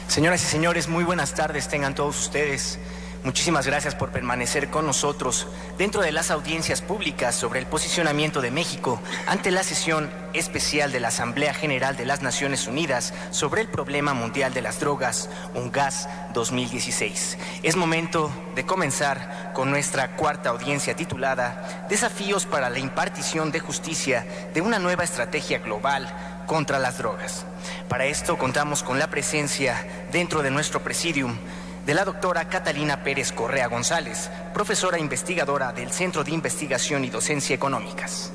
Señoras y señores, muy buenas tardes tengan todos ustedes. Muchísimas gracias por permanecer con nosotros dentro de las audiencias públicas sobre el posicionamiento de México ante la sesión especial de la Asamblea General de las Naciones Unidas sobre el problema mundial de las drogas, UNGAS 2016. Es momento de comenzar con nuestra cuarta audiencia titulada Desafíos para la impartición de justicia de una nueva estrategia global contra las drogas. Para esto contamos con la presencia dentro de nuestro presidium de la doctora Catalina Pérez Correa González, profesora investigadora del Centro de Investigación y Docencia Económicas.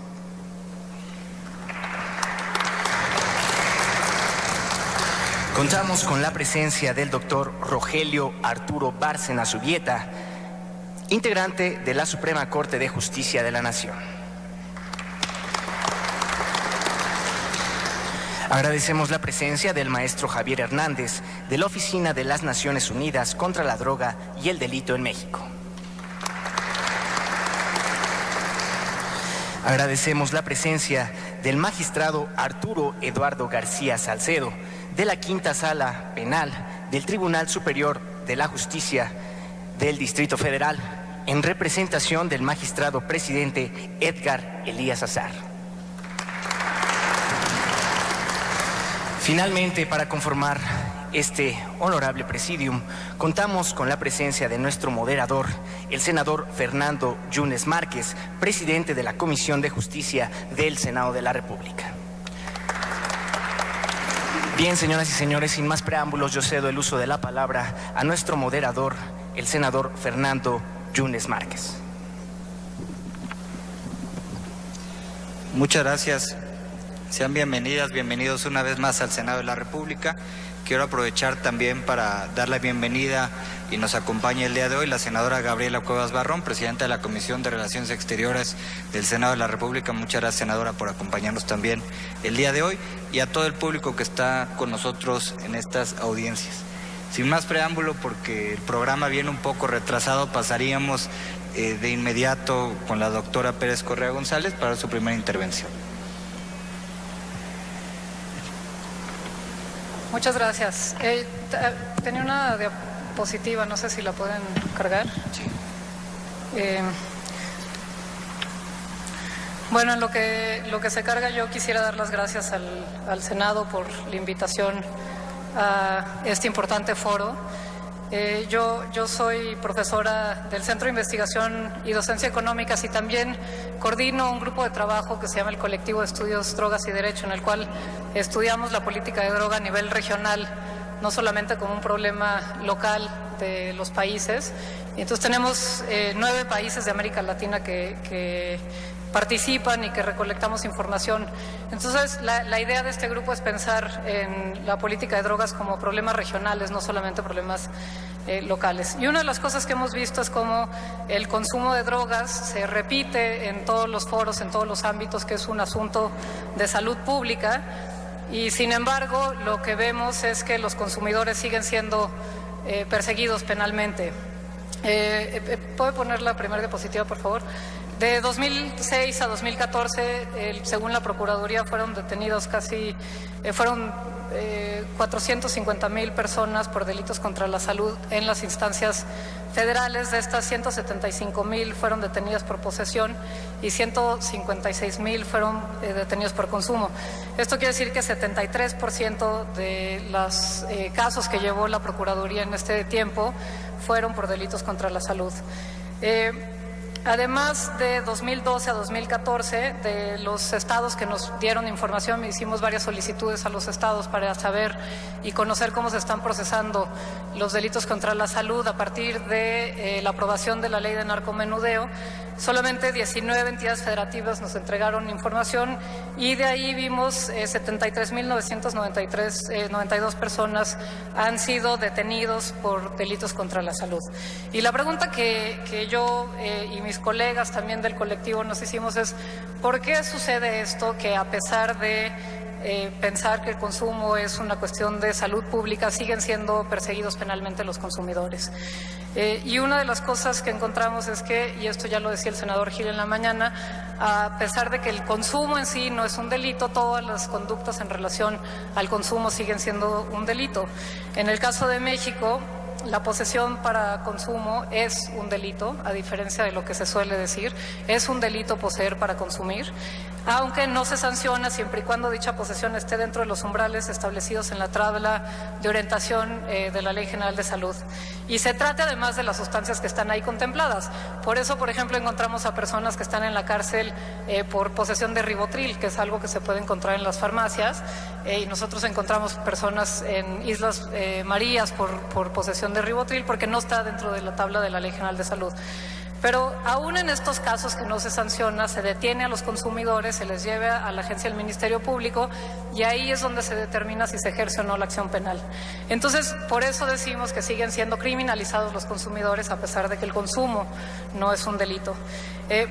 Contamos con la presencia del doctor Rogelio Arturo Bárcena Zubieta, integrante de la Suprema Corte de Justicia de la Nación. Agradecemos la presencia del maestro Javier Hernández, de la Oficina de las Naciones Unidas contra la Droga y el Delito en México. Agradecemos la presencia del magistrado Arturo Eduardo García Salcedo, de la Quinta Sala Penal del Tribunal Superior de la Justicia del Distrito Federal, en representación del magistrado presidente Edgar Elías Azar. Finalmente, para conformar este honorable presidium, contamos con la presencia de nuestro moderador, el senador Fernando Yunes Márquez, presidente de la Comisión de Justicia del Senado de la República. Bien, señoras y señores, sin más preámbulos, yo cedo el uso de la palabra a nuestro moderador, el senador Fernando Yunes Márquez. Muchas gracias. Sean bienvenidas, bienvenidos una vez más al Senado de la República. Quiero aprovechar también para dar la bienvenida y nos acompaña el día de hoy la senadora Gabriela Cuevas Barrón, presidenta de la Comisión de Relaciones Exteriores del Senado de la República. Muchas gracias, senadora, por acompañarnos también el día de hoy, y a todo el público que está con nosotros en estas audiencias. Sin más preámbulo, porque el programa viene un poco retrasado, pasaríamos de inmediato con la doctora Pérez Correa González para su primera intervención. Muchas gracias. Tenía una diapositiva, no sé si la pueden cargar. Sí. Bueno, en lo que se carga, yo quisiera dar las gracias al Senado por la invitación a este importante foro. Yo soy profesora del Centro de Investigación y Docencia Económicas y también coordino un grupo de trabajo que se llama el Colectivo de Estudios Drogas y Derecho, en el cual estudiamos la política de droga a nivel regional, no solamente como un problema local de los países. Y entonces tenemos 9 países de América Latina que participan y que recolectamos información. Entonces, la idea de este grupo es pensar en la política de drogas como problemas regionales, no solamente problemas locales. Y una de las cosas que hemos visto es cómo el consumo de drogas se repite en todos los foros, en todos los ámbitos, que es un asunto de salud pública, y sin embargo lo que vemos es que los consumidores siguen siendo perseguidos penalmente. ¿Puede poner la primera diapositiva, por favor? De 2006 a 2014, según la Procuraduría, fueron detenidos fueron 450,000 personas por delitos contra la salud en las instancias federales. De estas, 175,000 fueron detenidas por posesión y 156,000 fueron detenidos por consumo. Esto quiere decir que 73% de los casos que llevó la Procuraduría en este tiempo fueron por delitos contra la salud. Además, de 2012 a 2014, de los estados que nos dieron información, hicimos varias solicitudes a los estados para saber y conocer cómo se están procesando los delitos contra la salud a partir de la aprobación de la ley de narcomenudeo. Solamente 19 entidades federativas nos entregaron información y de ahí vimos 73,992 personas han sido detenidos por delitos contra la salud. Y la pregunta que yo y mis colegas también del colectivo nos hicimos es: ¿por qué sucede esto, que a pesar de pensar que el consumo es una cuestión de salud pública, siguen siendo perseguidos penalmente los consumidores. Y una de las cosas que encontramos es que, y esto ya lo decía el senador Gil en la mañana, a pesar de que el consumo en sí no es un delito, todas las conductas en relación al consumo siguen siendo un delito. En el caso de México, la posesión para consumo es un delito, a diferencia de lo que se suele decir. Es un delito poseer para consumir, aunque no se sanciona siempre y cuando dicha posesión esté dentro de los umbrales establecidos en la tabla de orientación de la Ley General de Salud. Y se trata además de las sustancias que están ahí contempladas. Por eso, por ejemplo, encontramos a personas que están en la cárcel por posesión de ribotril, que es algo que se puede encontrar en las farmacias, y nosotros encontramos personas en Islas Marías por posesión de ribotril porque no está dentro de la tabla de la Ley General de Salud. Pero aún en estos casos que no se sanciona, se detiene a los consumidores, se les lleva a la agencia del Ministerio Público y ahí es donde se determina si se ejerce o no la acción penal. Entonces, por eso decimos que siguen siendo criminalizados los consumidores a pesar de que el consumo no es un delito.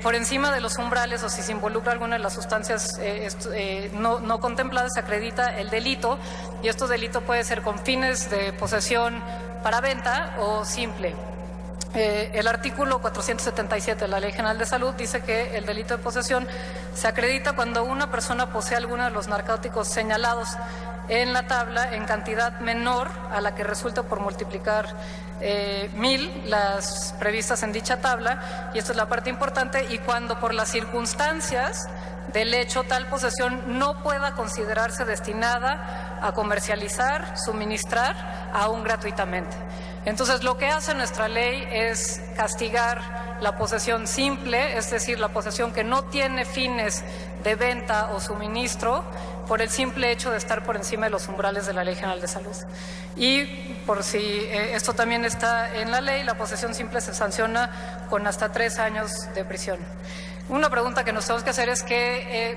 Por encima de los umbrales o si se involucra alguna de las sustancias no contempladas, se acredita el delito y este delito puede ser con fines de posesión para venta o simple. El artículo 477 de la Ley General de Salud dice que el delito de posesión se acredita cuando una persona posee alguno de los narcóticos señalados en la tabla en cantidad menor a la que resulta por multiplicar 1000 las previstas en dicha tabla, y esto es la parte importante, y cuando por las circunstancias del hecho tal posesión no pueda considerarse destinada a comercializar, suministrar aún gratuitamente. Entonces, lo que hace nuestra ley es castigar la posesión simple, es decir, la posesión que no tiene fines de venta o suministro, por el simple hecho de estar por encima de los umbrales de la Ley General de Salud. Y por si esto también está en la ley, la posesión simple se sanciona con hasta 3 años de prisión. Una pregunta que nos tenemos que hacer es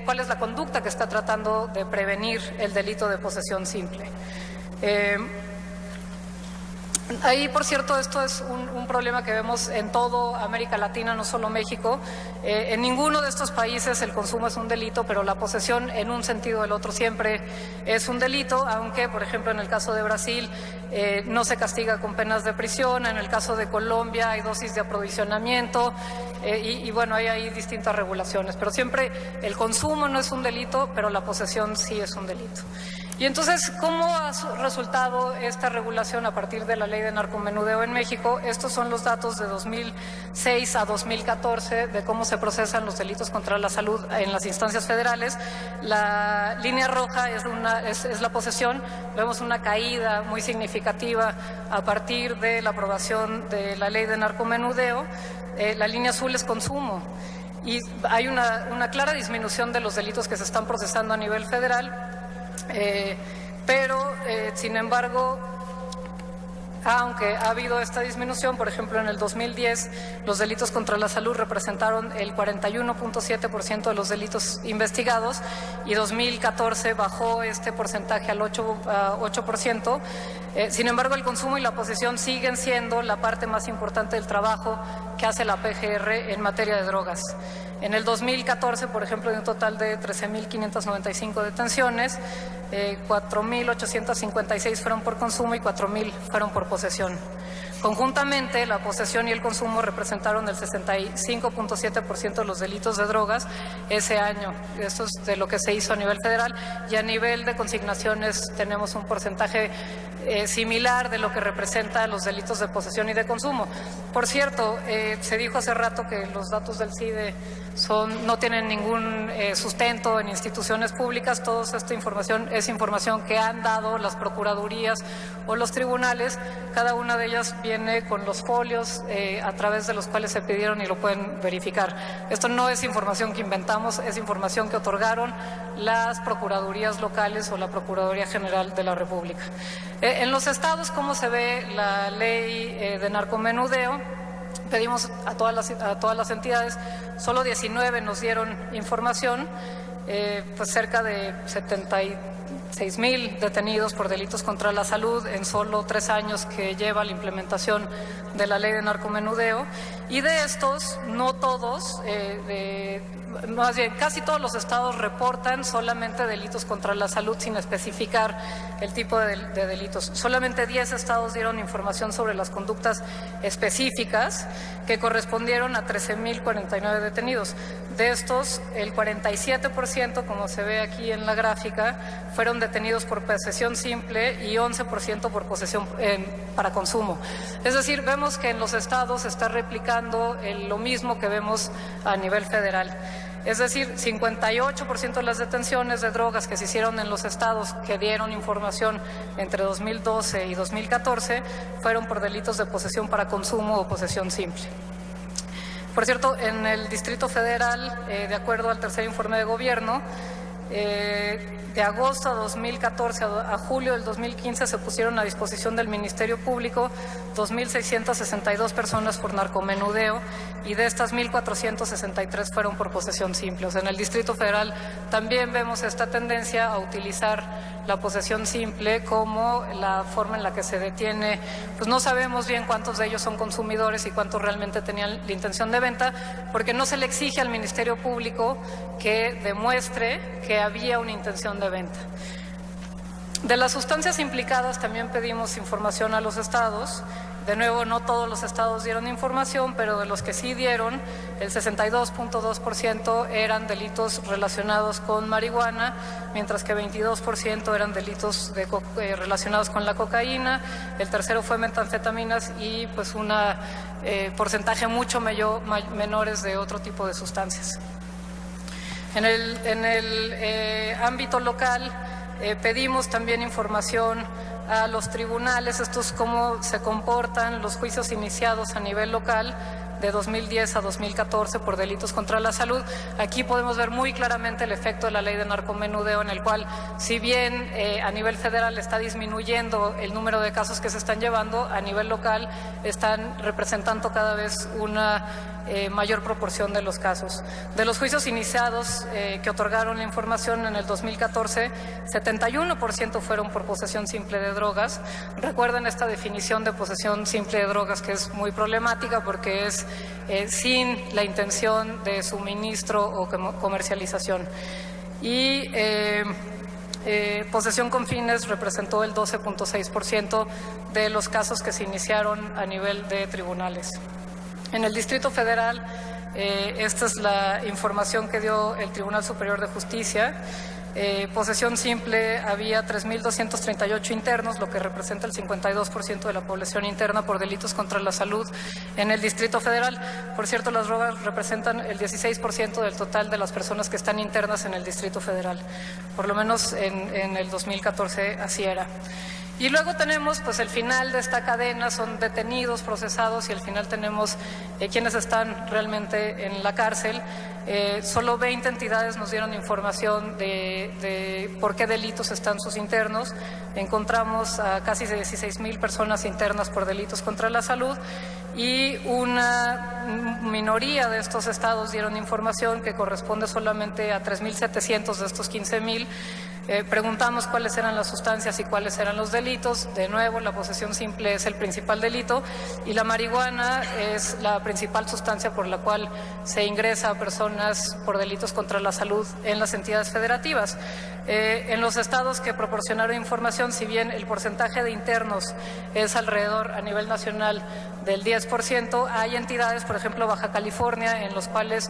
¿cuál es la conducta que está tratando de prevenir el delito de posesión simple? Ahí, por cierto, esto es un problema que vemos en toda América Latina, no solo México. En ninguno de estos países el consumo es un delito, pero la posesión en un sentido o el otro siempre es un delito, aunque, por ejemplo, en el caso de Brasil no se castiga con penas de prisión, en el caso de Colombia hay dosis de aprovisionamiento y bueno, hay distintas regulaciones, pero siempre el consumo no es un delito, pero la posesión sí es un delito. Y entonces, ¿cómo ha resultado esta regulación a partir de la ley de narcomenudeo en México? Estos son los datos de 2006 a 2014 de cómo se procesan los delitos contra la salud en las instancias federales. La línea roja es la posesión. Vemos una caída muy significativa a partir de la aprobación de la ley de narcomenudeo. La línea azul es consumo. Y hay una clara disminución de los delitos que se están procesando a nivel federal. Pero, sin embargo, aunque ha habido esta disminución, por ejemplo, en el 2010 los delitos contra la salud representaron el 41.7% de los delitos investigados y 2014 bajó este porcentaje al 8%. Sin embargo, el consumo y la posesión siguen siendo la parte más importante del trabajo que hace la PGR en materia de drogas. En el 2014, por ejemplo, de un total de 13.595 detenciones, 4.856 fueron por consumo y 4.000 fueron por posesión. Conjuntamente, la posesión y el consumo representaron el 65.7% de los delitos de drogas ese año. Esto es de lo que se hizo a nivel federal, y a nivel de consignaciones tenemos un porcentaje similar de lo que representa los delitos de posesión y de consumo. Por cierto, se dijo hace rato que los datos del CIDE no tienen ningún sustento en instituciones públicas. Toda esta información es información que han dado las procuradurías o los tribunales. Cada una de ellas viene con los folios a través de los cuales se pidieron y lo pueden verificar. Esto no es información que inventamos, es información que otorgaron las procuradurías locales o la Procuraduría General de la República. En los estados, ¿cómo se ve la ley de narcomenudeo? Pedimos a todas las entidades, solo 19 nos dieron información, pues cerca de 76,000 detenidos por delitos contra la salud en solo 3 años que lleva la implementación de la ley de narcomenudeo, y de estos no todos más bien, casi todos los estados reportan solamente delitos contra la salud sin especificar el tipo de delitos. Solamente 10 estados dieron información sobre las conductas específicas que correspondieron a 13,049 detenidos. De estos, el 47%, como se ve aquí en la gráfica, fueron detenidos por posesión simple y 11% por posesión para consumo. Es decir, vemos que en los estados se está replicando lo mismo que vemos a nivel federal. Es decir, 58% de las detenciones de drogas que se hicieron en los estados que dieron información entre 2012 y 2014 fueron por delitos de posesión para consumo o posesión simple. Por cierto, en el Distrito Federal, de acuerdo al tercer informe de gobierno, de agosto a 2014 a julio del 2015 se pusieron a disposición del Ministerio Público 2,662 personas por narcomenudeo y de estas 1,463 fueron por posesión simple. O sea, en el Distrito Federal también vemos esta tendencia a utilizar la posesión simple como la forma en la que se detiene. Pues no sabemos bien cuántos de ellos son consumidores y cuántos realmente tenían la intención de venta, porque no se le exige al Ministerio Público que demuestre que había una intención de venta. De las sustancias implicadas también pedimos información a los estados. De nuevo, no todos los estados dieron información, pero de los que sí dieron, el 62.2% eran delitos relacionados con marihuana, mientras que 22% eran delitos relacionados con la cocaína, el tercero fue metanfetaminas y pues un porcentaje mucho menores de otro tipo de sustancias. En el ámbito local pedimos también información a los tribunales, esto es cómo se comportan los juicios iniciados a nivel local de 2010 a 2014 por delitos contra la salud. Aquí podemos ver muy claramente el efecto de la ley de narcomenudeo, en el cual, si bien a nivel federal está disminuyendo el número de casos que se están llevando, a nivel local están representando cada vez una mayor proporción de los casos. De los juicios iniciados que otorgaron la información en el 2014, 71% fueron por posesión simple de drogas. Recuerden esta definición de posesión simple de drogas, que es muy problemática porque es sin la intención de suministro o comercialización. Y posesión con fines representó el 12.6% de los casos que se iniciaron a nivel de tribunales. En el Distrito Federal, esta es la información que dio el Tribunal Superior de Justicia. Posesión simple había 3,238 internos, lo que representa el 52% de la población interna por delitos contra la salud en el Distrito Federal. Por cierto, las drogas representan el 16% del total de las personas que están internas en el Distrito Federal. Por lo menos en el 2014 así era. Y luego tenemos pues el final de esta cadena, son detenidos, procesados, y al final tenemos quienes están realmente en la cárcel. Solo 20 entidades nos dieron información de por qué delitos están sus internos. Encontramos a casi 16,000 personas internas por delitos contra la salud y una minoría de estos estados dieron información que corresponde solamente a 3,700 de estos 15,000. Preguntamos cuáles eran las sustancias y cuáles eran los delitos. De nuevo, la posesión simple es el principal delito y la marihuana es la principal sustancia por la cual se ingresa a personas por delitos contra la salud en las entidades federativas. En los estados que proporcionaron información, si bien el porcentaje de internos es alrededor a nivel nacional del 10%, hay entidades, por ejemplo Baja California, en los cuales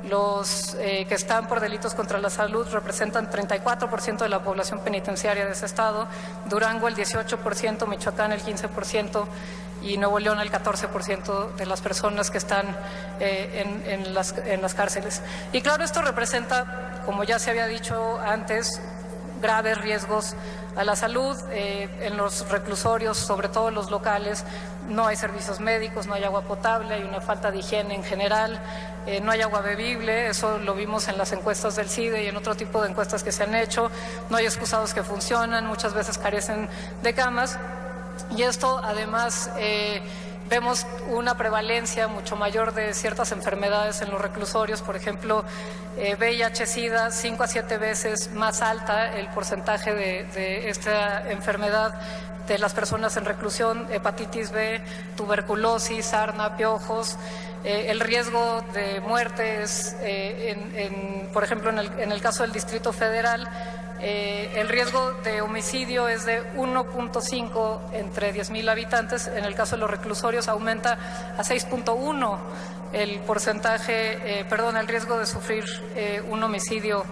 los que están por delitos contra la salud representan 34% de la población penitenciaria de ese estado, Durango el 18%, Michoacán el 15% y Nuevo León el 14% de las personas que están en las cárceles. Y claro, esto representa, como ya se había dicho antes, graves riesgos a la salud. En los reclusorios, sobre todo los locales, no hay servicios médicos, no hay agua potable, hay una falta de higiene en general, no hay agua bebible, eso lo vimos en las encuestas del CIDE y en otro tipo de encuestas que se han hecho, no hay excusados que funcionan, muchas veces carecen de camas y esto además vemos una prevalencia mucho mayor de ciertas enfermedades en los reclusorios, por ejemplo, VIH-Sida, 5 a 7 veces más alta el porcentaje de esta enfermedad de las personas en reclusión, hepatitis B, tuberculosis, sarna, piojos. El riesgo de muerte es, por ejemplo, en el caso del Distrito Federal, el riesgo de homicidio es de 1.5 entre 10,000 habitantes. En el caso de los reclusorios aumenta a 6.1 el porcentaje, el riesgo de sufrir un homicidio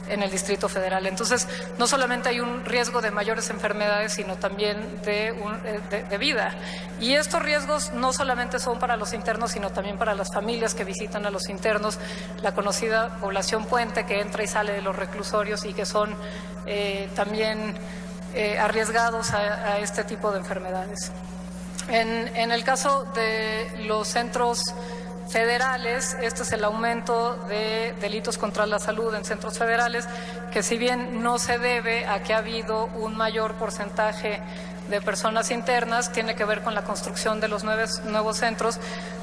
en el Distrito Federal. Entonces, no solamente hay un riesgo de mayores enfermedades, sino también de vida. Y estos riesgos no solamente son para los internos, sino también para las familias que visitan a los internos, la conocida población puente que entra y sale de los reclusorios y que son también arriesgados a este tipo de enfermedades. En el caso de los centros federales, este es el aumento de delitos contra la salud en centros federales, que si bien no se debe a que ha habido un mayor porcentaje de personas internas, tiene que ver con la construcción de los nuevos centros,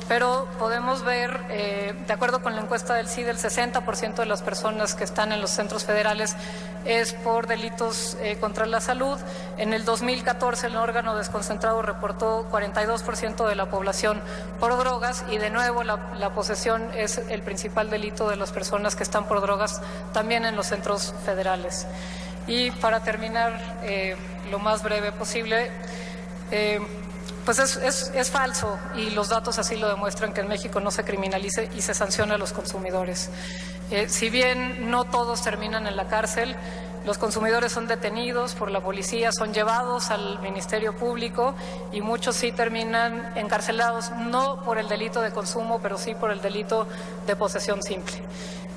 pero podemos ver, de acuerdo con la encuesta del CIDE, el 60% de las personas que están en los centros federales es por delitos contra la salud. En el 2014 el órgano desconcentrado reportó 42% de la población por drogas, y de nuevo la posesión es el principal delito de las personas que están por drogas también en los centros federales. Y para terminar, lo más breve posible, pues es falso, y los datos así lo demuestran, que en México no se criminalice y se sanciona a los consumidores. Si bien no todos terminan en la cárcel, los consumidores son detenidos por la policía, son llevados al Ministerio Público, y muchos sí terminan encarcelados, no por el delito de consumo, pero sí por el delito de posesión simple.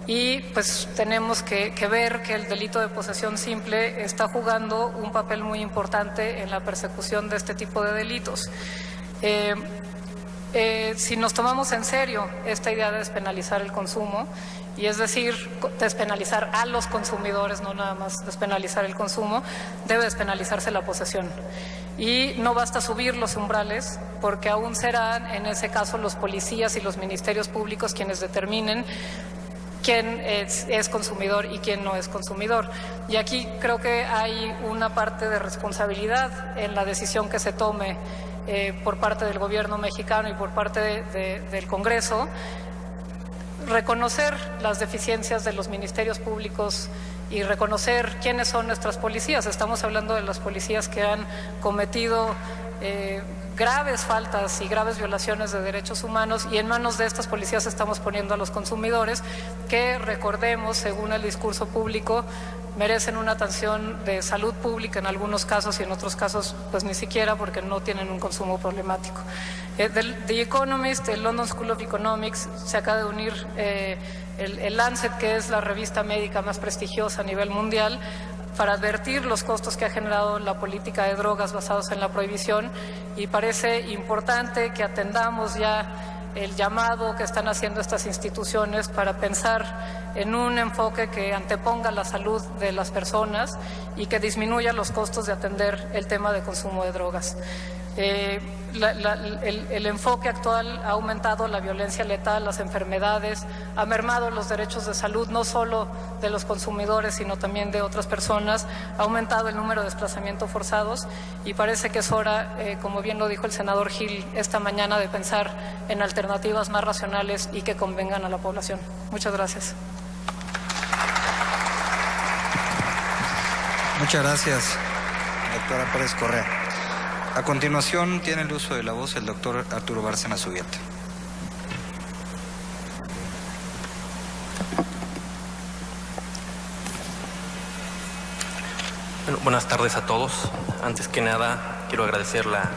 Y pues tenemos que ver que el delito de posesión simple está jugando un papel muy importante en la persecución de este tipo de delitos. Si nos tomamos en serio esta idea de despenalizar el consumo, y es decir, despenalizar a los consumidores, no nada más despenalizar el consumo, debe despenalizarse la posesión. Y no basta subir los umbrales, porque aún serán en ese caso los policías y los ministerios públicos quienes determinen quién es consumidor y quién no es consumidor. Y aquí creo que hay una parte de responsabilidad en la decisión que se tome por parte del gobierno mexicano y por parte del Congreso, reconocer las deficiencias de los ministerios públicos y reconocer quiénes son nuestras policías. Estamos hablando de las policías que han cometido graves faltas y graves violaciones de derechos humanos, y en manos de estas policías estamos poniendo a los consumidores, que, recordemos, según el discurso público, merecen una atención de salud pública en algunos casos, y en otros casos pues ni siquiera, porque no tienen un consumo problemático. The Economist, el London School of Economics, se acaba de unir el Lancet, que es la revista médica más prestigiosa a nivel mundial, para advertir los costos que ha generado la política de drogas basados en la prohibición, y parece importante que atendamos ya el llamado que están haciendo estas instituciones para pensar en un enfoque que anteponga la salud de las personas y que disminuya los costos de atender el tema de consumo de drogas. El enfoque actual ha aumentado la violencia letal, las enfermedades, ha mermado los derechos de salud, no solo de los consumidores, sino también de otras personas, ha aumentado el número de desplazamientos forzados, y parece que es hora, como bien lo dijo el senador Gil esta mañana, de pensar en alternativas más racionales y que convengan a la población. Muchas gracias. Muchas gracias, doctora Pérez Correa. A continuación tiene el uso de la voz el doctor Arturo Bárcena Subieta. Bueno, buenas tardes a todos. Antes que nada, quiero agradecer la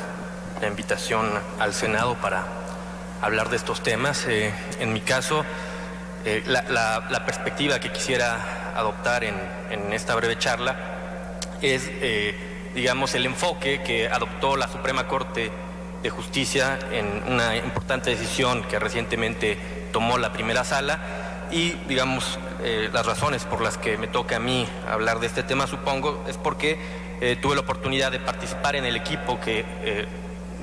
invitación al Senado para hablar de estos temas. En mi caso, la perspectiva que quisiera adoptar en esta breve charla es digamos, el enfoque que adoptó la Suprema Corte de Justicia en una importante decisión que recientemente tomó la primera sala, y, digamos, las razones por las que me toca a mí hablar de este tema, supongo, es porque tuve la oportunidad de participar en el equipo que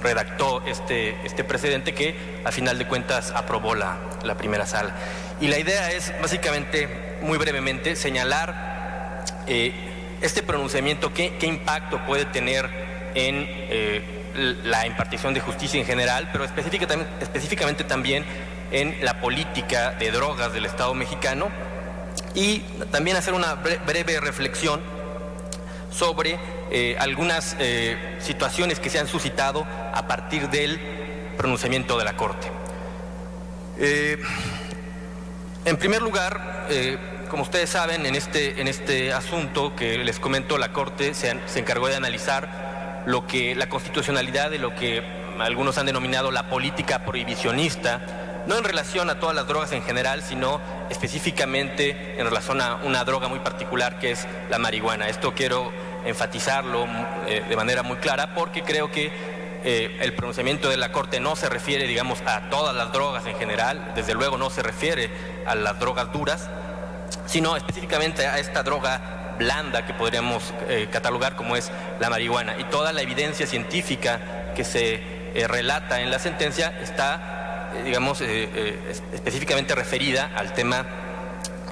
redactó este precedente que a final de cuentas aprobó la primera sala. Y la idea es básicamente, muy brevemente, señalar este pronunciamiento, qué impacto puede tener en la impartición de justicia en general, pero específicamente también en la política de drogas del Estado mexicano, y también hacer una breve reflexión sobre algunas situaciones que se han suscitado a partir del pronunciamiento de la Corte. En primer lugar, como ustedes saben, en este asunto que les comento, la Corte se encargó de analizar la constitucionalidad de lo que algunos han denominado la política prohibicionista, no en relación a todas las drogas en general, sino específicamente en relación a una droga muy particular que es la marihuana. Esto quiero enfatizarlo de manera muy clara, porque creo que el pronunciamiento de la Corte no se refiere, digamos, a todas las drogas en general, desde luego no se refiere a las drogas duras, sino específicamente a esta droga blanda que podríamos catalogar como es la marihuana. Y toda la evidencia científica que se relata en la sentencia está, digamos, específicamente referida al tema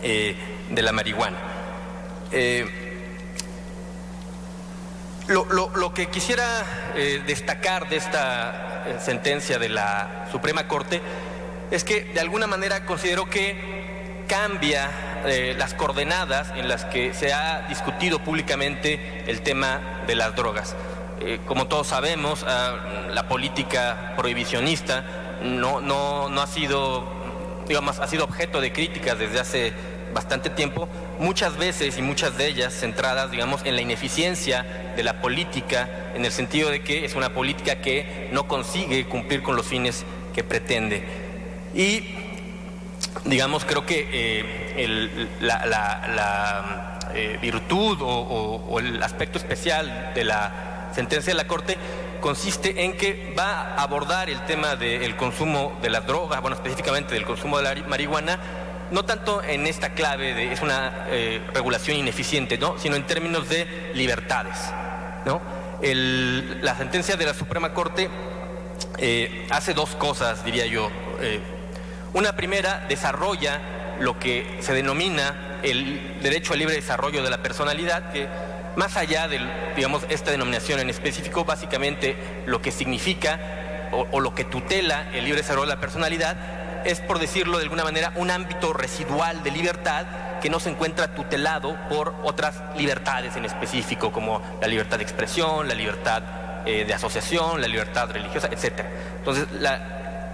de la marihuana. Lo que quisiera destacar de esta sentencia de la Suprema Corte es que de alguna manera considero que cambia las coordenadas en las que se ha discutido públicamente el tema de las drogas. Como todos sabemos, la política prohibicionista no ha sido, digamos, ha sido objeto de críticas desde hace bastante tiempo, muchas veces y muchas de ellas centradas, digamos, en la ineficiencia de la política, en el sentido de que es una política que no consigue cumplir con los fines que pretende. Y, digamos, creo que la virtud o el aspecto especial de la sentencia de la Corte consiste en que va a abordar el tema del consumo de las drogas, bueno, específicamente del consumo de la marihuana, no tanto en esta clave de es una regulación ineficiente, ¿no?, sino en términos de libertades, ¿no? La sentencia de la Suprema Corte hace dos cosas, diría yo. Una primera, desarrolla lo que se denomina el derecho al libre desarrollo de la personalidad, que más allá de, digamos, esta denominación en específico, básicamente lo que significa o lo que tutela el libre desarrollo de la personalidad es, por decirlo de alguna manera, un ámbito residual de libertad que no se encuentra tutelado por otras libertades en específico, como la libertad de expresión, la libertad de asociación, la libertad religiosa, etc. Entonces,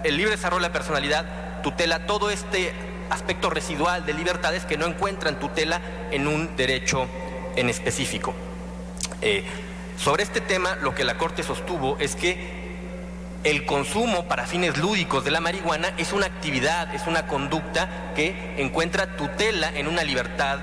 el libre desarrollo de la personalidad tutela todo este aspecto residual de libertades que no encuentran tutela en un derecho en específico. Sobre este tema, lo que la Corte sostuvo es que el consumo para fines lúdicos de la marihuana es una actividad, es una conducta que encuentra tutela en una libertad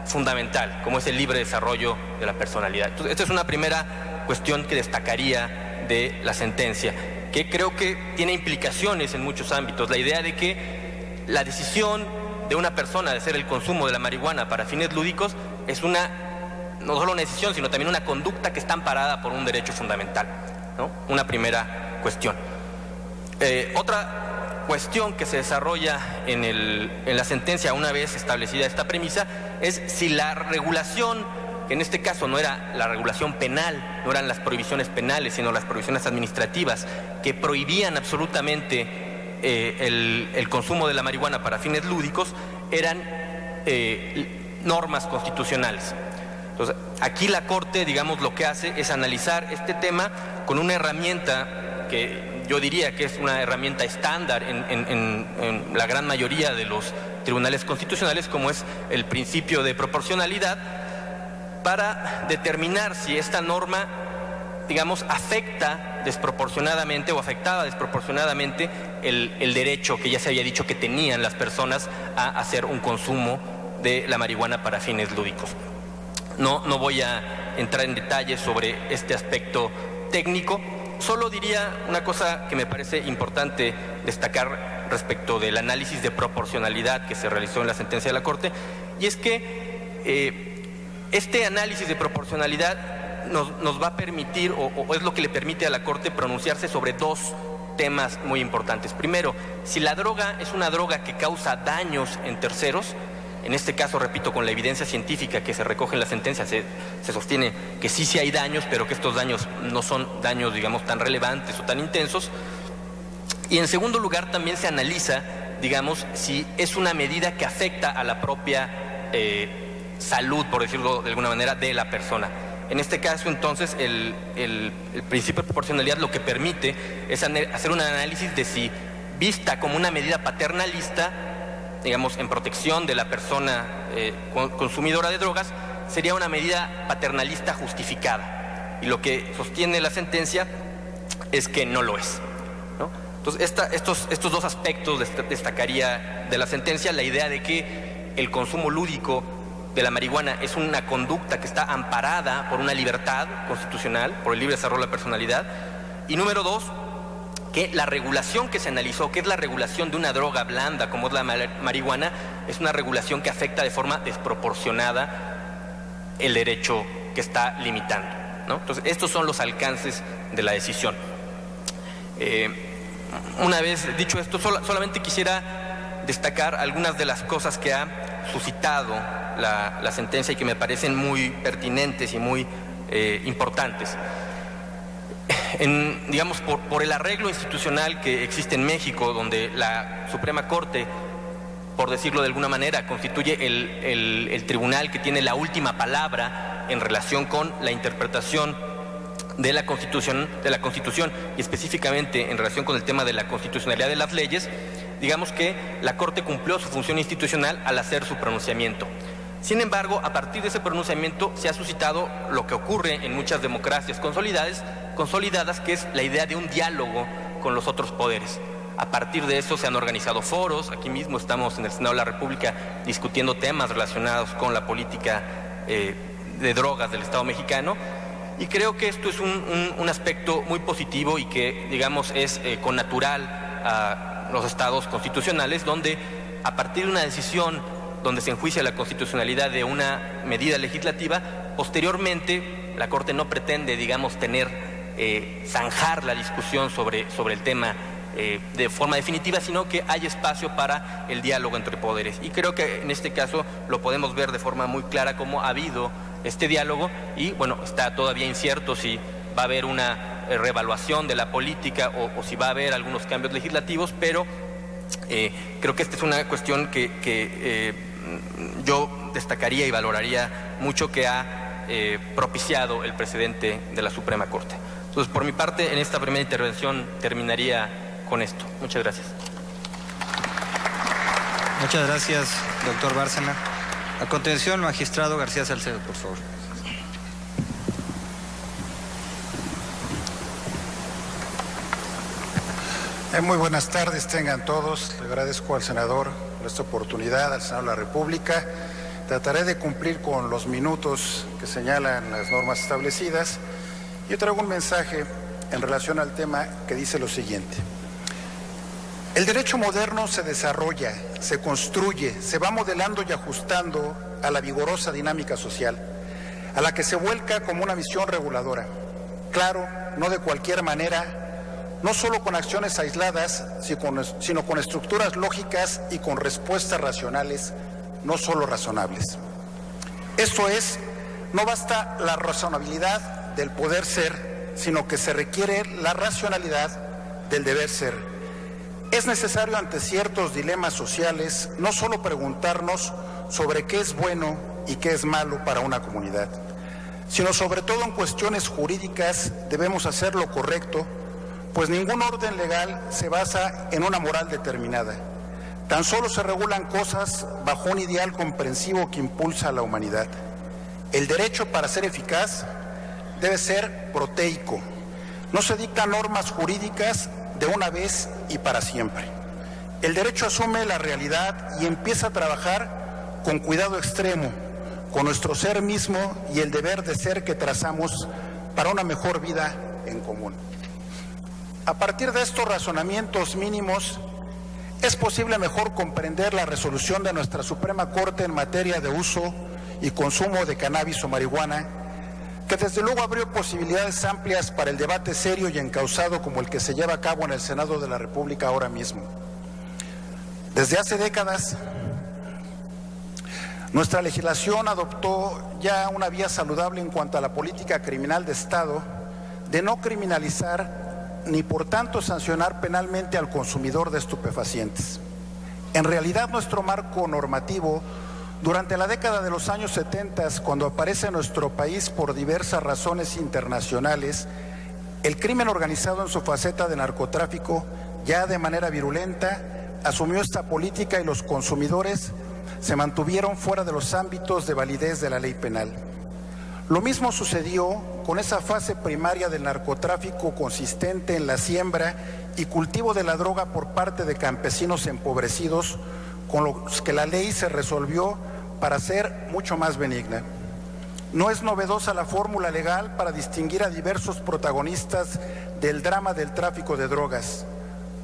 fundamental, como es el libre desarrollo de la personalidad. Entonces, esta es una primera cuestión que destacaría de la sentencia, que creo que tiene implicaciones en muchos ámbitos. La idea de que la decisión de una persona de hacer el consumo de la marihuana para fines lúdicos es no solo una decisión, sino también una conducta que está amparada por un derecho fundamental, ¿no? Una primera cuestión. Otra cuestión que se desarrolla en la sentencia, una vez establecida esta premisa, es si la regulación, que en este caso no era la regulación penal, no eran las prohibiciones penales, sino las prohibiciones administrativas, que prohibían absolutamente el consumo de la marihuana para fines lúdicos, eran normas constitucionales. Entonces, aquí la Corte, digamos, lo que hace es analizar este tema con una herramienta que yo diría que es una herramienta estándar en la gran mayoría de los tribunales constitucionales, como es el principio de proporcionalidad, para determinar si esta norma, digamos, afecta desproporcionadamente o afectaba desproporcionadamente el derecho que ya se había dicho que tenían las personas a hacer un consumo de la marihuana para fines lúdicos. No voy a entrar en detalles sobre este aspecto técnico. Solo diría una cosa que me parece importante destacar respecto del análisis de proporcionalidad que se realizó en la sentencia de la Corte, y es que este análisis de proporcionalidad nos va a permitir, o es lo que le permite a la Corte pronunciarse sobre dos temas muy importantes. Primero, si la droga es una droga que causa daños en terceros, en este caso, repito, con la evidencia científica que se recoge en la sentencia, se sostiene que sí hay daños, pero que estos daños no son daños, digamos, tan relevantes o tan intensos. Y en segundo lugar, también se analiza, digamos, si es una medida que afecta a la propia salud, por decirlo de alguna manera, de la persona. En este caso, entonces, el principio de proporcionalidad lo que permite es hacer un análisis de si, vista como una medida paternalista, digamos, en protección de la persona consumidora de drogas, sería una medida paternalista justificada. Y lo que sostiene la sentencia es que no lo es, ¿no? Entonces, estos dos aspectos destacaría de la sentencia: la idea de que el consumo lúdico de la marihuana es una conducta que está amparada por una libertad constitucional, por el libre desarrollo de la personalidad. Y número dos, que la regulación que se analizó, que es la regulación de una droga blanda como es la marihuana, es una regulación que afecta de forma desproporcionada el derecho que está limitando, ¿no? Entonces, estos son los alcances de la decisión. Una vez dicho esto, solamente quisiera destacar algunas de las cosas que ha suscitado la sentencia y que me parecen muy pertinentes y muy importantes. Digamos, por el arreglo institucional que existe en México, donde la Suprema Corte, por decirlo de alguna manera, constituye el tribunal que tiene la última palabra en relación con la interpretación de la Constitución y específicamente en relación con el tema de la constitucionalidad de las leyes, digamos que la Corte cumplió su función institucional al hacer su pronunciamiento. Sin embargo, a partir de ese pronunciamiento se ha suscitado lo que ocurre en muchas democracias consolidadas, que es la idea de un diálogo con los otros poderes. A partir de eso se han organizado foros. Aquí mismo estamos en el Senado de la República discutiendo temas relacionados con la política de drogas del Estado mexicano, y creo que esto es un aspecto muy positivo y que, digamos, es connatural a los estados constitucionales, donde a partir de una decisión donde se enjuicia la constitucionalidad de una medida legislativa, posteriormente la Corte no pretende, digamos, zanjar la discusión sobre el tema de forma definitiva, sino que hay espacio para el diálogo entre poderes. Y creo que en este caso lo podemos ver de forma muy clara cómo ha habido este diálogo, y bueno, está todavía incierto si va a haber una reevaluación de la política o si va a haber algunos cambios legislativos, pero creo que esta es una cuestión que yo destacaría y valoraría mucho, que ha propiciado el presidente de la Suprema Corte. Entonces, por mi parte, en esta primera intervención terminaría con esto. Muchas gracias. Muchas gracias, doctor Bárcena. A continuación, el magistrado García Salcedo, por favor. Muy buenas tardes, tengan todos. Le agradezco al senador por esta oportunidad, al Senado de la República. Trataré de cumplir con los minutos que señalan las normas establecidas. Yo traigo un mensaje en relación al tema que dice lo siguiente. El derecho moderno se desarrolla, se construye, se va modelando y ajustando a la vigorosa dinámica social, a la que se vuelca como una misión reguladora. Claro, no de cualquier manera, no solo con acciones aisladas, sino con estructuras lógicas y con respuestas racionales, no solo razonables. Esto es, no basta la razonabilidad del poder ser, sino que se requiere la racionalidad del deber ser. Es necesario, ante ciertos dilemas sociales, no solo preguntarnos sobre qué es bueno y qué es malo para una comunidad, sino sobre todo en cuestiones jurídicas debemos hacer lo correcto, pues ningún orden legal se basa en una moral determinada. Tan solo se regulan cosas bajo un ideal comprensivo que impulsa a la humanidad. El derecho, para ser eficaz, debe ser proteico. No se dictan normas jurídicas de una vez y para siempre. El derecho asume la realidad y empieza a trabajar con cuidado extremo, con nuestro ser mismo y el deber de ser que trazamos para una mejor vida en común. A partir de estos razonamientos mínimos, es posible mejor comprender la resolución de nuestra Suprema Corte en materia de uso y consumo de cannabis o marihuana, que desde luego abrió posibilidades amplias para el debate serio y encauzado como el que se lleva a cabo en el Senado de la República ahora mismo. Desde hace décadas, nuestra legislación adoptó ya una vía saludable en cuanto a la política criminal de Estado de no criminalizar ni por tanto sancionar penalmente al consumidor de estupefacientes. En realidad, nuestro marco normativo durante la década de los años 70, cuando aparece en nuestro país por diversas razones internacionales, el crimen organizado en su faceta de narcotráfico, ya de manera virulenta, asumió esta política y los consumidores se mantuvieron fuera de los ámbitos de validez de la ley penal. Lo mismo sucedió con esa fase primaria del narcotráfico consistente en la siembra y cultivo de la droga por parte de campesinos empobrecidos, con los que la ley se resolvió para ser mucho más benigna. No es novedosa la fórmula legal para distinguir a diversos protagonistas del drama del tráfico de drogas.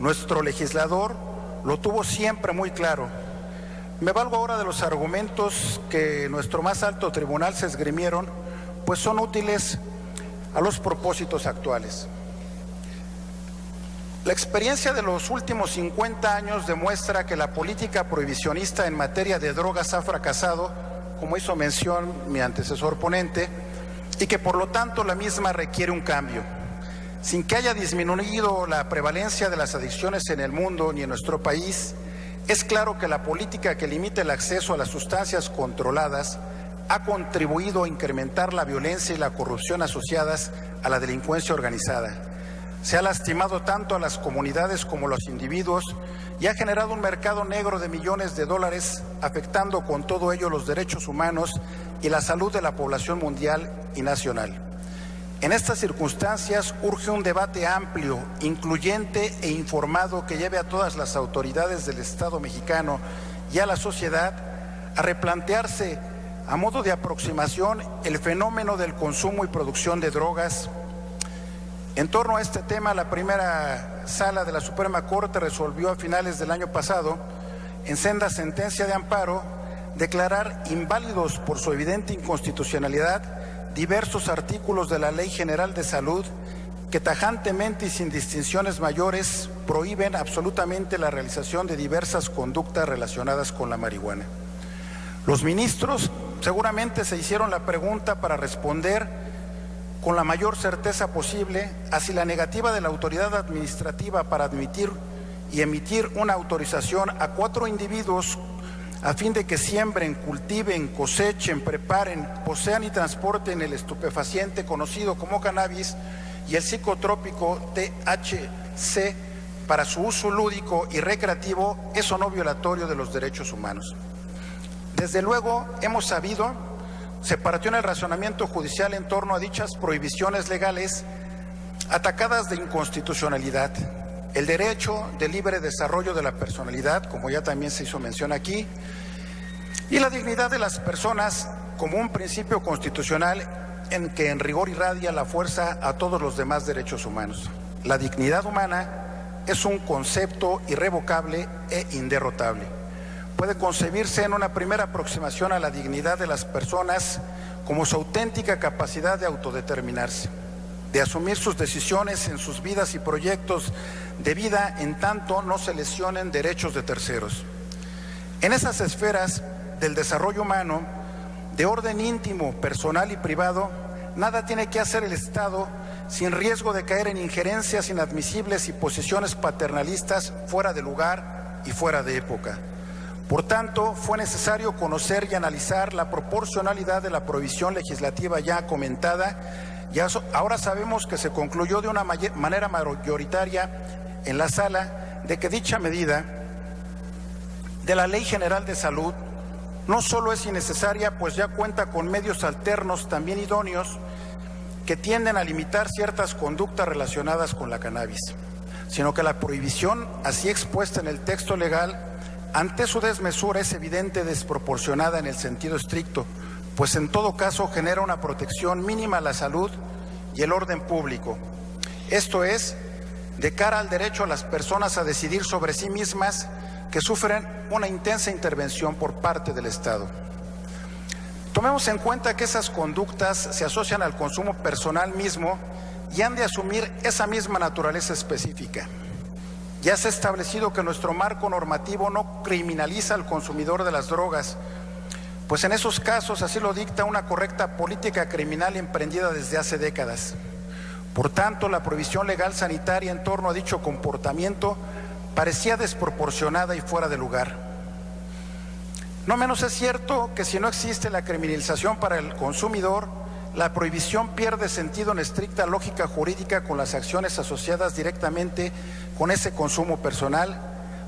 Nuestro legislador lo tuvo siempre muy claro. Me valgo ahora de los argumentos que nuestro más alto tribunal se esgrimieron, pues son útiles a los propósitos actuales. La experiencia de los últimos 50 años demuestra que la política prohibicionista en materia de drogas ha fracasado, como hizo mención mi antecesor ponente, y que por lo tanto la misma requiere un cambio. Sin que haya disminuido la prevalencia de las adicciones en el mundo ni en nuestro país, es claro que la política que limita el acceso a las sustancias controladas ha contribuido a incrementar la violencia y la corrupción asociadas a la delincuencia organizada. Se ha lastimado tanto a las comunidades como a los individuos y ha generado un mercado negro de millones de dólares, afectando con todo ello los derechos humanos y la salud de la población mundial y nacional. En estas circunstancias urge un debate amplio, incluyente e informado que lleve a todas las autoridades del Estado mexicano y a la sociedad a replantearse a modo de aproximación el fenómeno del consumo y producción de drogas. En torno a este tema, la primera sala de la Suprema Corte resolvió a finales del año pasado, en senda sentencia de amparo, declarar inválidos por su evidente inconstitucionalidad diversos artículos de la Ley General de Salud que tajantemente y sin distinciones mayores prohíben absolutamente la realización de diversas conductas relacionadas con la marihuana. Los ministros seguramente se hicieron la pregunta para responder con la mayor certeza posible a si la negativa de la autoridad administrativa para admitir y emitir una autorización a 4 individuos a fin de que siembren, cultiven, cosechen, preparen, posean y transporten el estupefaciente conocido como cannabis y el psicotrópico THC para su uso lúdico y recreativo es o no violatorio de los derechos humanos. Desde luego hemos sabido separación en el razonamiento judicial en torno a dichas prohibiciones legales atacadas de inconstitucionalidad, el derecho de libre desarrollo de la personalidad, como ya también se hizo mención aquí, y la dignidad de las personas como un principio constitucional en que en rigor irradia la fuerza a todos los demás derechos humanos. La dignidad humana es un concepto irrevocable e inderrotable. Puede concebirse en una primera aproximación a la dignidad de las personas como su auténtica capacidad de autodeterminarse, de asumir sus decisiones en sus vidas y proyectos de vida en tanto no se lesionen derechos de terceros. En esas esferas del desarrollo humano, de orden íntimo, personal y privado, nada tiene que hacer el Estado sin riesgo de caer en injerencias inadmisibles y posiciones paternalistas fuera de lugar y fuera de época. Por tanto, fue necesario conocer y analizar la proporcionalidad de la prohibición legislativa ya comentada. Ya ahora sabemos que se concluyó de una manera mayoritaria en la sala de que dicha medida de la Ley General de Salud no solo es innecesaria, pues ya cuenta con medios alternos también idóneos que tienden a limitar ciertas conductas relacionadas con la cannabis, sino que la prohibición así expuesta en el texto legal ante su desmesura es evidente desproporcionada en el sentido estricto, pues en todo caso genera una protección mínima a la salud y el orden público. Esto es, de cara al derecho a las personas a decidir sobre sí mismas que sufren una intensa intervención por parte del Estado. Tomemos en cuenta que esas conductas se asocian al consumo personal mismo y han de asumir esa misma naturaleza específica. Ya se ha establecido que nuestro marco normativo no criminaliza al consumidor de las drogas, pues en esos casos así lo dicta una correcta política criminal emprendida desde hace décadas. Por tanto, la prohibición legal sanitaria en torno a dicho comportamiento parecía desproporcionada y fuera de lugar. No menos es cierto que si no existe la criminalización para el consumidor, la prohibición pierde sentido en estricta lógica jurídica con las acciones asociadas directamente con ese consumo personal,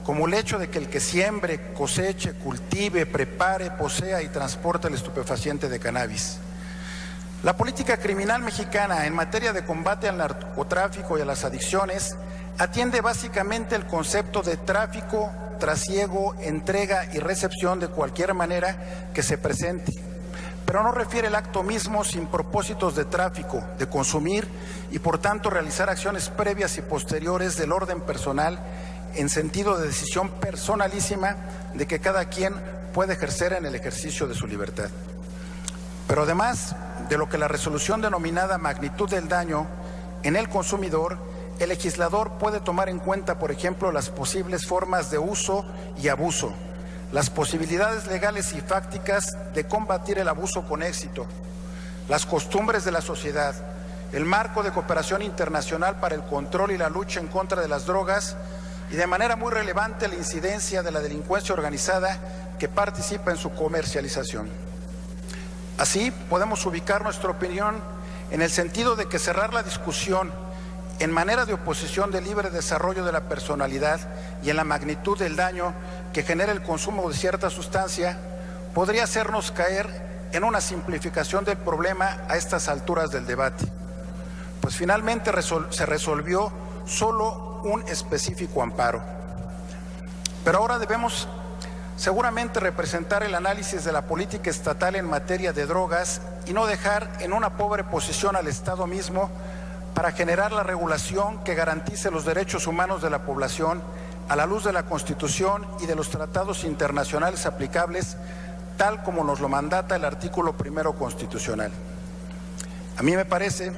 como el hecho de que el que siembre, coseche, cultive, prepare, posea y transporte el estupefaciente de cannabis. La política criminal mexicana en materia de combate al narcotráfico y a las adicciones atiende básicamente el concepto de tráfico, trasiego, entrega y recepción de cualquier manera que se presente, pero no refiere el acto mismo sin propósitos de tráfico, de consumir y por tanto realizar acciones previas y posteriores del orden personal en sentido de decisión personalísima de que cada quien puede ejercer en el ejercicio de su libertad. Pero además de lo que la resolución denominada magnitud del daño en el consumidor, el legislador puede tomar en cuenta, por ejemplo, las posibles formas de uso y abuso, las posibilidades legales y fácticas de combatir el abuso con éxito, las costumbres de la sociedad, el marco de cooperación internacional para el control y la lucha en contra de las drogas y de manera muy relevante la incidencia de la delincuencia organizada que participa en su comercialización. Así podemos ubicar nuestra opinión en el sentido de que cerrar la discusión en manera de oposición del libre desarrollo de la personalidad y en la magnitud del daño que genera el consumo de cierta sustancia podría hacernos caer en una simplificación del problema a estas alturas del debate, pues finalmente se resolvió solo un específico amparo. Pero ahora debemos seguramente representar el análisis de la política estatal en materia de drogas y no dejar en una pobre posición al Estado mismo para generar la regulación que garantice los derechos humanos de la población a la luz de la Constitución y de los tratados internacionales aplicables, tal como nos lo mandata el artículo 1 constitucional. A mí me parece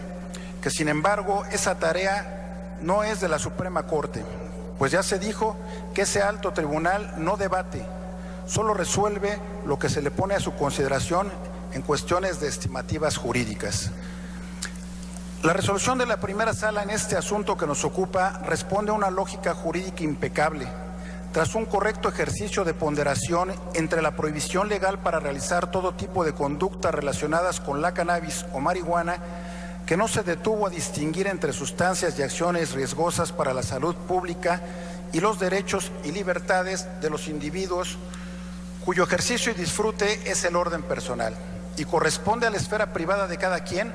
que, sin embargo, esa tarea no es de la Suprema Corte, pues ya se dijo que ese alto tribunal no debate, solo resuelve lo que se le pone a su consideración en cuestiones de estimativas jurídicas. La resolución de la primera sala en este asunto que nos ocupa responde a una lógica jurídica impecable, tras un correcto ejercicio de ponderación entre la prohibición legal para realizar todo tipo de conductas relacionadas con la cannabis o marihuana, que no se detuvo a distinguir entre sustancias y acciones riesgosas para la salud pública y los derechos y libertades de los individuos cuyo ejercicio y disfrute es el orden personal y corresponde a la esfera privada de cada quien,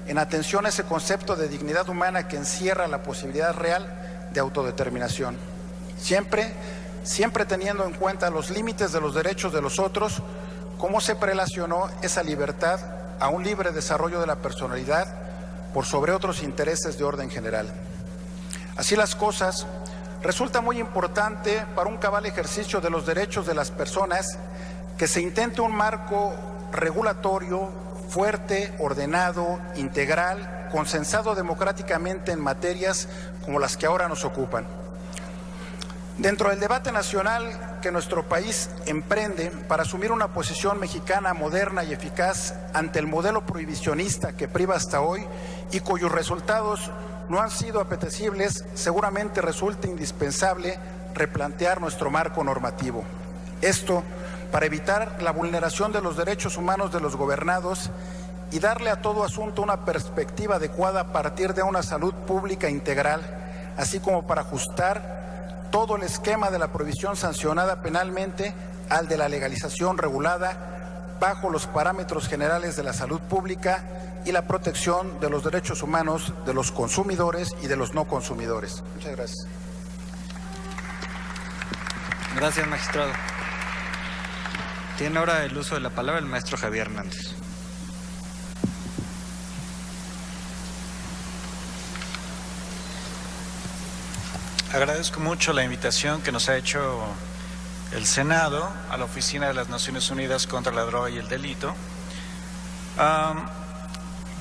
en atención a ese concepto de dignidad humana que encierra la posibilidad real de autodeterminación, siempre teniendo en cuenta los límites de los derechos de los otros, cómo se prelacionó esa libertad a un libre desarrollo de la personalidad por sobre otros intereses de orden general. Así las cosas, resulta muy importante para un cabal ejercicio de los derechos de las personas que se intente un marco regulatorio fuerte, ordenado, integral, consensado democráticamente en materias como las que ahora nos ocupan. Dentro del debate nacional que nuestro país emprende para asumir una posición mexicana moderna y eficaz ante el modelo prohibicionista que priva hasta hoy y cuyos resultados no han sido apetecibles, seguramente resulta indispensable replantear nuestro marco normativo. Esto para evitar la vulneración de los derechos humanos de los gobernados y darle a todo asunto una perspectiva adecuada a partir de una salud pública integral, así como para ajustar todo el esquema de la prohibición sancionada penalmente al de la legalización regulada bajo los parámetros generales de la salud pública y la protección de los derechos humanos de los consumidores y de los no consumidores. Muchas gracias. Gracias, magistrado. Tiene ahora el uso de la palabra el maestro Javier Hernández. Agradezco mucho la invitación que nos ha hecho el Senado a la Oficina de las Naciones Unidas contra la Droga y el Delito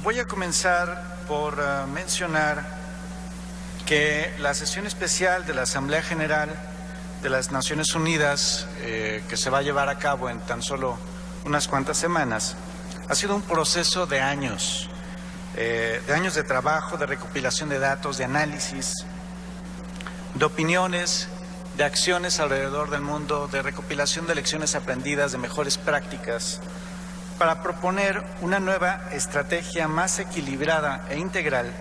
Voy a comenzar por mencionar que la sesión especial de la Asamblea General de las Naciones Unidas, que se va a llevar a cabo en tan solo unas cuantas semanas, ha sido un proceso de años de trabajo, de recopilación de datos, de análisis, de opiniones, de acciones alrededor del mundo, de recopilación de lecciones aprendidas, de mejores prácticas, para proponer una nueva estrategia más equilibrada e integral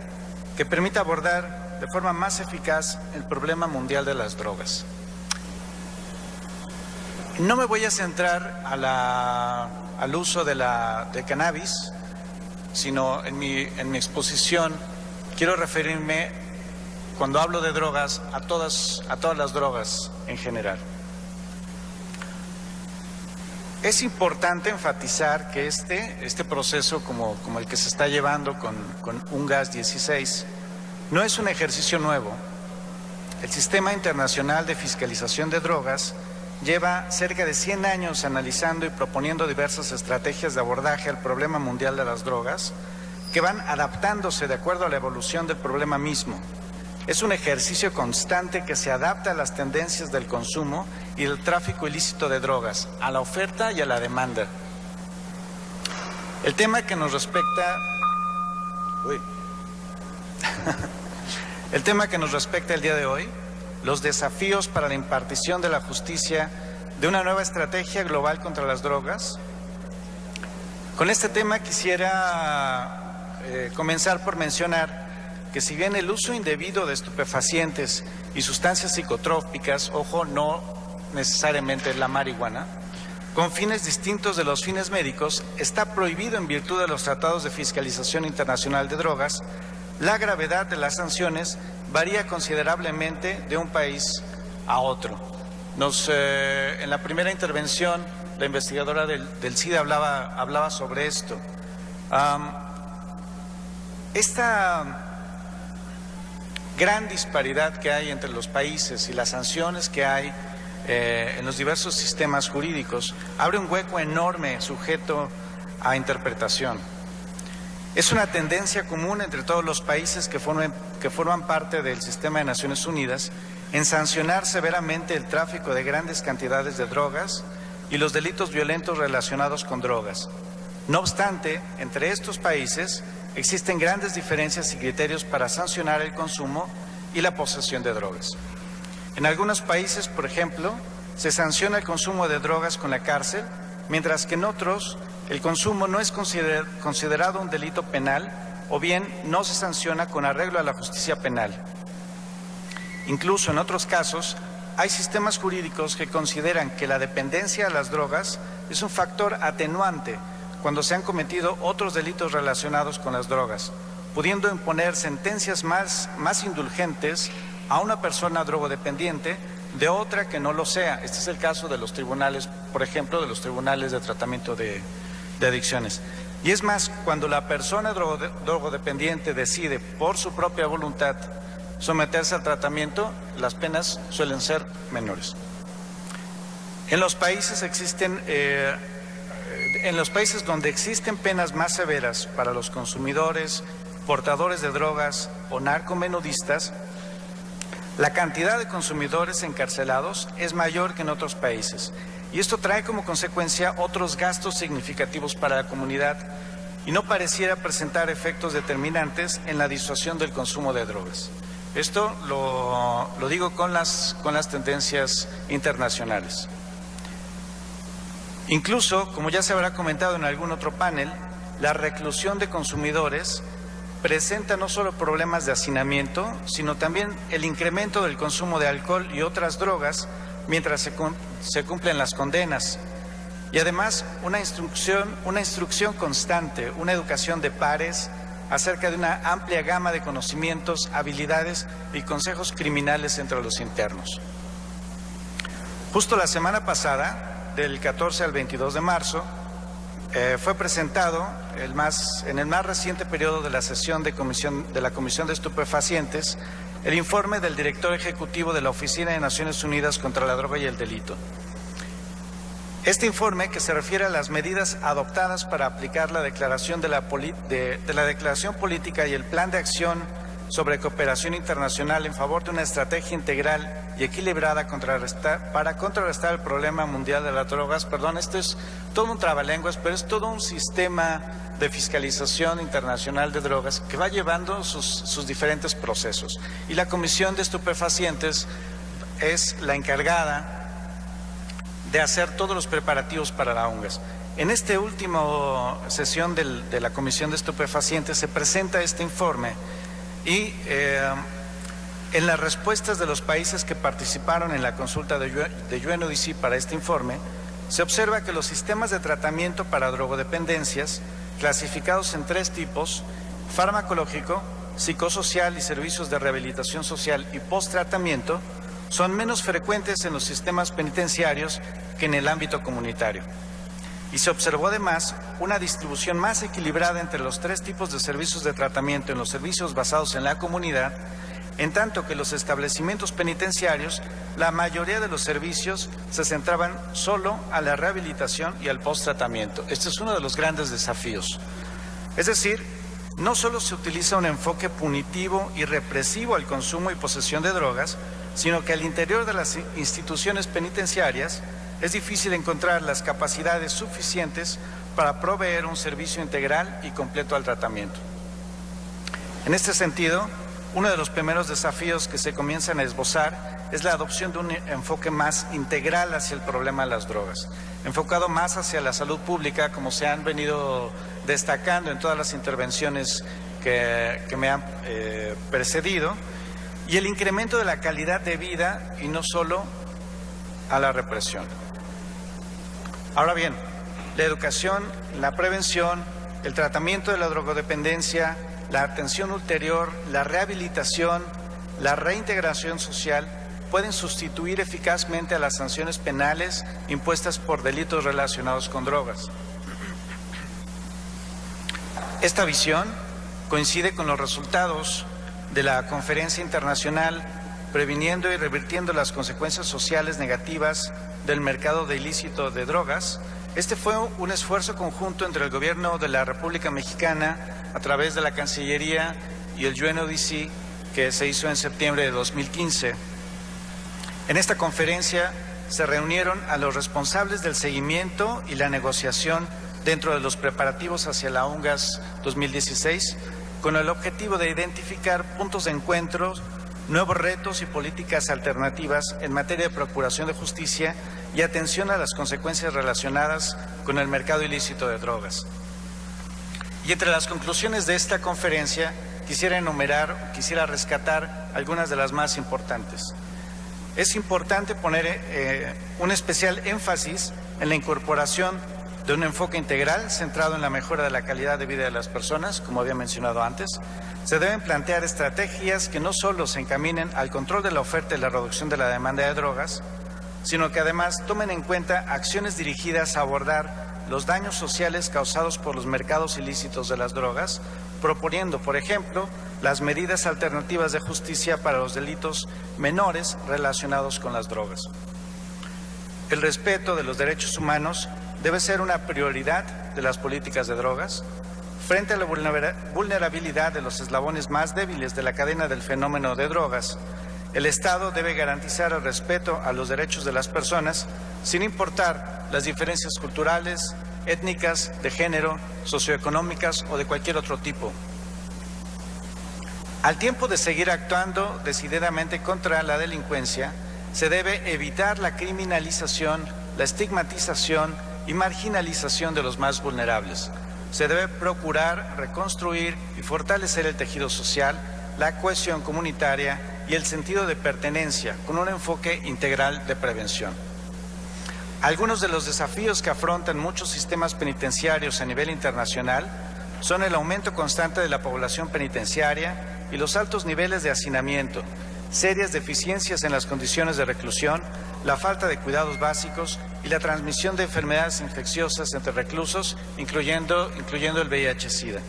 que permita abordar de forma más eficaz el problema mundial de las drogas. No me voy a centrar al uso de cannabis, sino en mi exposición quiero referirme, cuando hablo de drogas, a todas las drogas en general. Es importante enfatizar que este proceso, como el que se está llevando con UNGAS 16, no es un ejercicio nuevo. El Sistema Internacional de Fiscalización de Drogas lleva cerca de 100 años analizando y proponiendo diversas estrategias de abordaje al problema mundial de las drogas que van adaptándose de acuerdo a la evolución del problema mismo. Es un ejercicio constante que se adapta a las tendencias del consumo y del tráfico ilícito de drogas, a la oferta y a la demanda. El tema que nos respecta... El tema que nos respecta el día de hoy, los desafíos para la impartición de la justicia de una nueva estrategia global contra las drogas. Con este tema quisiera comenzar por mencionar que si bien el uso indebido de estupefacientes y sustancias psicotrópicas, ojo, no necesariamente la marihuana, con fines distintos de los fines médicos, está prohibido en virtud de los tratados de fiscalización internacional de drogas, la gravedad de las sanciones varía considerablemente de un país a otro. En la primera intervención, la investigadora del CIDE hablaba sobre esto. Esta gran disparidad que hay entre los países y las sanciones que hay en los diversos sistemas jurídicos abre un hueco enorme sujeto a interpretación. Es una tendencia común entre todos los países que forman parte del sistema de Naciones Unidas en sancionar severamente el tráfico de grandes cantidades de drogas y los delitos violentos relacionados con drogas. No obstante, entre estos países existen grandes diferencias y criterios para sancionar el consumo y la posesión de drogas. En algunos países, por ejemplo, se sanciona el consumo de drogas con la cárcel, mientras que en otros el consumo no es considerado un delito penal o bien no se sanciona con arreglo a la justicia penal. Incluso en otros casos hay sistemas jurídicos que consideran que la dependencia a las drogas es un factor atenuante cuando se han cometido otros delitos relacionados con las drogas, pudiendo imponer sentencias más indulgentes a una persona drogodependiente de otra que no lo sea. Este es el caso de los tribunales, por ejemplo, de los tribunales de tratamiento de adicciones. Y es más, cuando la persona drogodependiente decide por su propia voluntad someterse al tratamiento, las penas suelen ser menores. En los países donde existen penas más severas para los consumidores, portadores de drogas o narcomenudistas, la cantidad de consumidores encarcelados es mayor que en otros países. Y esto trae como consecuencia otros gastos significativos para la comunidad y no pareciera presentar efectos determinantes en la disuasión del consumo de drogas. Esto lo digo con las tendencias internacionales. Incluso, como ya se habrá comentado en algún otro panel, la reclusión de consumidores presenta no solo problemas de hacinamiento, sino también el incremento del consumo de alcohol y otras drogas mientras se cumplen las condenas. Y además una instrucción constante, una educación de pares acerca de una amplia gama de conocimientos, habilidades y consejos criminales entre los internos. Justo la semana pasada, del 14 al 22 de marzo, fue presentado en el más reciente periodo de la sesión de la Comisión de Estupefacientes el informe del director ejecutivo de la Oficina de Naciones Unidas contra la Droga y el Delito. Este informe, que se refiere a las medidas adoptadas para aplicar la declaración de la declaración política y el plan de acción sobre cooperación internacional en favor de una estrategia integral y equilibrada para contrarrestar el problema mundial de las drogas. Perdón, esto es todo un trabalenguas, pero es todo un sistema de fiscalización internacional de drogas que va llevando sus diferentes procesos. Y la Comisión de Estupefacientes es la encargada de hacer todos los preparativos para la UNGAS. En esta última sesión de la Comisión de Estupefacientes se presenta este informe y en las respuestas de los países que participaron en la consulta de UNODC para este informe, se observa que los sistemas de tratamiento para drogodependencias, clasificados en 3 tipos, farmacológico, psicosocial y servicios de rehabilitación social y post-tratamiento, son menos frecuentes en los sistemas penitenciarios que en el ámbito comunitario. Y se observó además una distribución más equilibrada entre los 3 tipos de servicios de tratamiento en los servicios basados en la comunidad, en tanto que los establecimientos penitenciarios, la mayoría de los servicios se centraban solo a la rehabilitación y al post-tratamiento. Este es uno de los grandes desafíos. Es decir, no solo se utiliza un enfoque punitivo y represivo al consumo y posesión de drogas, sino que al interior de las instituciones penitenciarias es difícil encontrar las capacidades suficientes para proveer un servicio integral y completo al tratamiento. En este sentido, uno de los primeros desafíos que se comienzan a esbozar es la adopción de un enfoque más integral hacia el problema de las drogas, enfocado más hacia la salud pública, como se han venido destacando en todas las intervenciones que me han precedido, y el incremento de la calidad de vida y no solo a la represión. Ahora bien, la educación, la prevención, el tratamiento de la drogodependencia, la atención ulterior, la rehabilitación, la reintegración social pueden sustituir eficazmente a las sanciones penales impuestas por delitos relacionados con drogas. Esta visión coincide con los resultados de la Conferencia Internacional Previniendo y Revirtiendo las Consecuencias Sociales Negativas del Mercado de Ilícito de Drogas. Este fue un esfuerzo conjunto entre el Gobierno de la República Mexicana a través de la Cancillería y el UNODC, que se hizo en septiembre de 2015. En esta conferencia se reunieron a los responsables del seguimiento y la negociación dentro de los preparativos hacia la UNGAS 2016, con el objetivo de identificar puntos de encuentro, nuevos retos y políticas alternativas en materia de procuración de justicia y atención a las consecuencias relacionadas con el mercado ilícito de drogas. Y entre las conclusiones de esta conferencia quisiera rescatar algunas de las más importantes. Es importante poner un especial énfasis en la incorporación de un enfoque integral centrado en la mejora de la calidad de vida de las personas, como había mencionado antes. Se deben plantear estrategias que no solo se encaminen al control de la oferta y la reducción de la demanda de drogas, sino que además tomen en cuenta acciones dirigidas a abordar los daños sociales causados por los mercados ilícitos de las drogas, proponiendo, por ejemplo, las medidas alternativas de justicia para los delitos menores relacionados con las drogas. El respeto de los derechos humanos debe ser una prioridad de las políticas de drogas. Frente a la vulnerabilidad de los eslabones más débiles de la cadena del fenómeno de drogas, el Estado debe garantizar el respeto a los derechos de las personas, sin importar las diferencias culturales, étnicas, de género, socioeconómicas o de cualquier otro tipo. Al tiempo de seguir actuando decididamente contra la delincuencia, se debe evitar la criminalización, la estigmatización y marginalización de los más vulnerables. Se debe procurar reconstruir y fortalecer el tejido social, la cohesión comunitaria y el sentido de pertenencia, con un enfoque integral de prevención. Algunos de los desafíos que afrontan muchos sistemas penitenciarios a nivel internacional son el aumento constante de la población penitenciaria y los altos niveles de hacinamiento, serias deficiencias en las condiciones de reclusión, la falta de cuidados básicos y la transmisión de enfermedades infecciosas entre reclusos, incluyendo el VIH-Sida,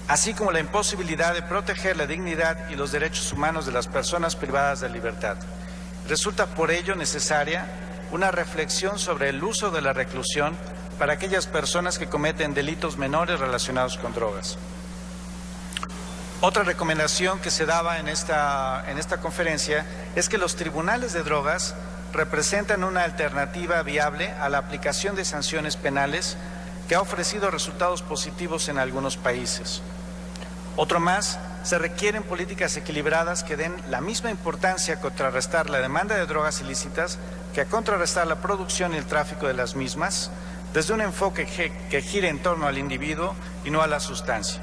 así como la imposibilidad de proteger la dignidad y los derechos humanos de las personas privadas de libertad. Resulta por ello necesaria una reflexión sobre el uso de la reclusión para aquellas personas que cometen delitos menores relacionados con drogas. Otra recomendación que se daba en esta conferencia es que los tribunales de drogas representan una alternativa viable a la aplicación de sanciones penales que ha ofrecido resultados positivos en algunos países. Otro más, se requieren políticas equilibradas que den la misma importancia a contrarrestar la demanda de drogas ilícitas que a contrarrestar la producción y el tráfico de las mismas, desde un enfoque que gire en torno al individuo y no a la sustancia.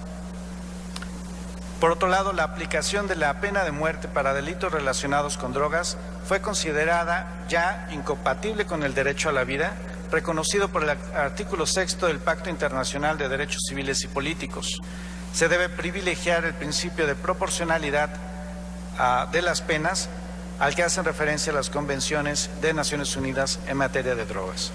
Por otro lado, la aplicación de la pena de muerte para delitos relacionados con drogas fue considerada ya incompatible con el derecho a la vida, reconocido por el artículo 6 del Pacto Internacional de Derechos Civiles y Políticos. Se debe privilegiar el principio de proporcionalidad de las penas al que hacen referencia las convenciones de Naciones Unidas en materia de drogas.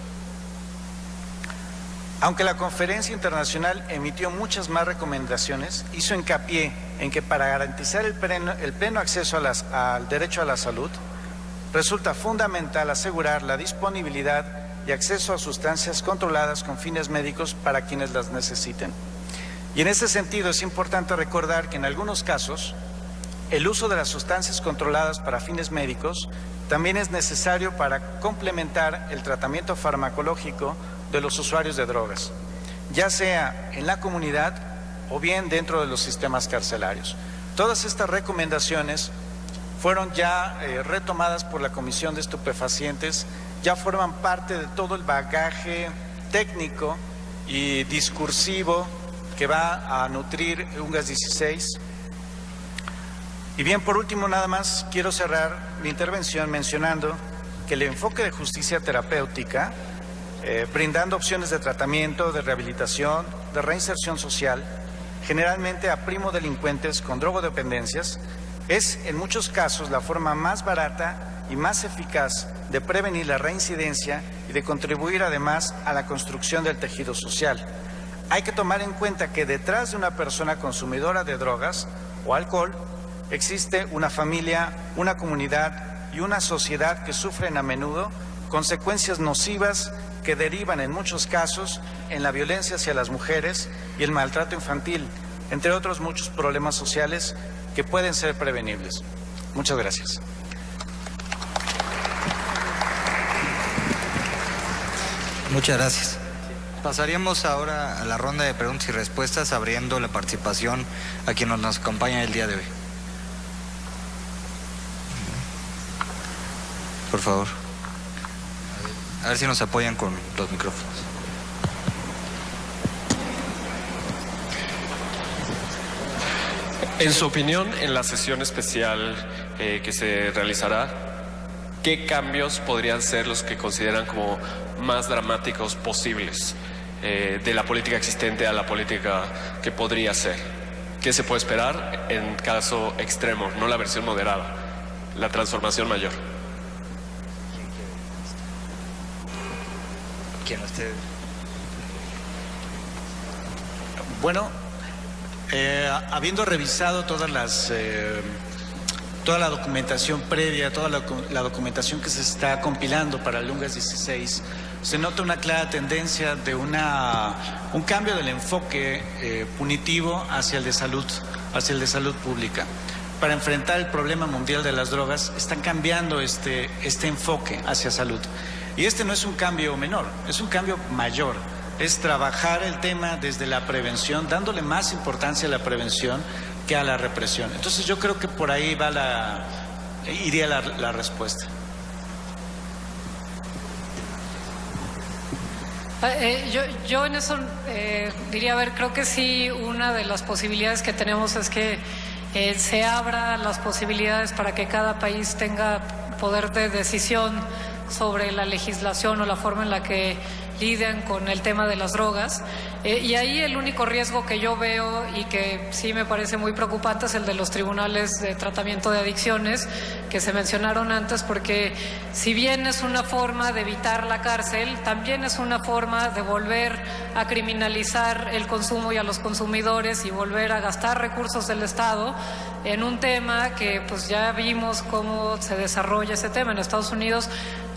Aunque la conferencia internacional emitió muchas más recomendaciones, hizo hincapié en que para garantizar el pleno acceso al derecho a la salud, resulta fundamental asegurar la disponibilidad y acceso a sustancias controladas con fines médicos para quienes las necesiten. Y en ese sentido es importante recordar que en algunos casos el uso de las sustancias controladas para fines médicos también es necesario para complementar el tratamiento farmacológico de los usuarios de drogas, ya sea en la comunidad o bien dentro de los sistemas carcelarios. Todas estas recomendaciones fueron ya retomadas por la Comisión de Estupefacientes, ya forman parte de todo el bagaje técnico y discursivo que va a nutrir UNGAS 16. Y bien, por último, nada más quiero cerrar mi intervención mencionando que el enfoque de justicia terapéutica, brindando opciones de tratamiento, de rehabilitación, de reinserción social, generalmente a primo delincuentes con drogodependencias, es en muchos casos la forma más barata y más eficaz de prevenir la reincidencia y de contribuir además a la construcción del tejido social. Hay que tomar en cuenta que detrás de una persona consumidora de drogas o alcohol existe una familia, una comunidad y una sociedad que sufren a menudo consecuencias nocivas que derivan en muchos casos en la violencia hacia las mujeres y el maltrato infantil, entre otros muchos problemas sociales que pueden ser prevenibles. Muchas gracias. Muchas gracias. Pasaríamos ahora a la ronda de preguntas y respuestas, abriendo la participación a quienes nos acompañan el día de hoy. Por favor. A ver si nos apoyan con los micrófonos. En su opinión, en la sesión especial que se realizará, ¿qué cambios podrían ser los que consideran como más dramáticos posibles de la política existente a la política que podría ser? ¿Qué se puede esperar en caso extremo, no la versión moderada, la transformación mayor? ¿Quién usted? Bueno, habiendo revisado toda la documentación previa, toda la documentación que se está compilando para el UNGAS 16, se nota una clara tendencia de un cambio del enfoque punitivo hacia el de salud pública. Para enfrentar el problema mundial de las drogas, están cambiando este enfoque hacia salud. Y este no es un cambio menor, es un cambio mayor. Es trabajar el tema desde la prevención, dándole más importancia a la prevención que a la represión. Entonces yo creo que por ahí iría la respuesta. Yo en eso diría, a ver, creo que sí, una de las posibilidades que tenemos es que se abra las posibilidades para que cada país tenga poder de decisión sobre la legislación o la forma en la que lidian con el tema de las drogas. Y ahí el único riesgo que yo veo y que sí me parece muy preocupante es el de los tribunales de tratamiento de adicciones que se mencionaron antes, porque si bien es una forma de evitar la cárcel, también es una forma de volver a criminalizar el consumo y a los consumidores y volver a gastar recursos del Estado en un tema que pues ya vimos cómo se desarrolla ese tema. En Estados Unidos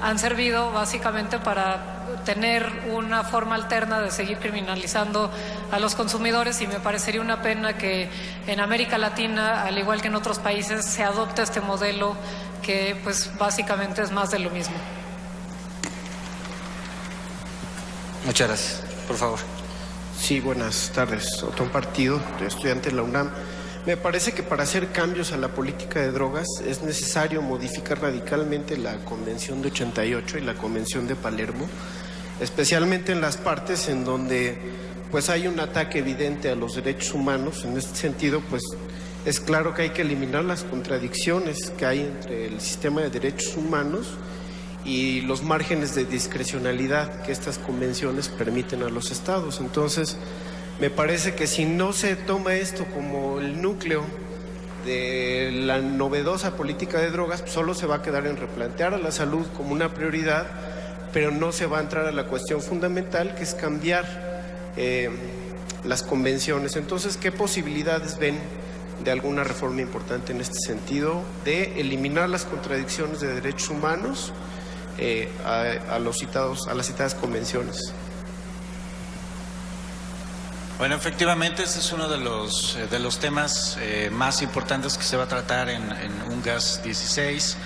han servido básicamente para tener una forma alterna de seguir criminalizando a los consumidores, y me parecería una pena que en América Latina, al igual que en otros países, se adopte este modelo que pues básicamente es más de lo mismo. Muchas gracias. Por favor. Sí, buenas tardes. Otón Partido, estudiante de la UNAM. Me parece que para hacer cambios a la política de drogas es necesario modificar radicalmente la Convención de 88 y la Convención de Palermo, especialmente en las partes en donde pues hay un ataque evidente a los derechos humanos. En este sentido, pues es claro que hay que eliminar las contradicciones que hay entre el sistema de derechos humanos y los márgenes de discrecionalidad que estas convenciones permiten a los estados. Entonces, me parece que si no se toma esto como el núcleo de la novedosa política de drogas, pues solo se va a quedar en replantear a la salud como una prioridad, pero no se va a entrar a la cuestión fundamental, que es cambiar las convenciones. Entonces, ¿qué posibilidades ven de alguna reforma importante en este sentido, de eliminar las contradicciones de derechos humanos a las citadas convenciones? Bueno, efectivamente, este es uno de los temas más importantes que se va a tratar en UNGAS 16.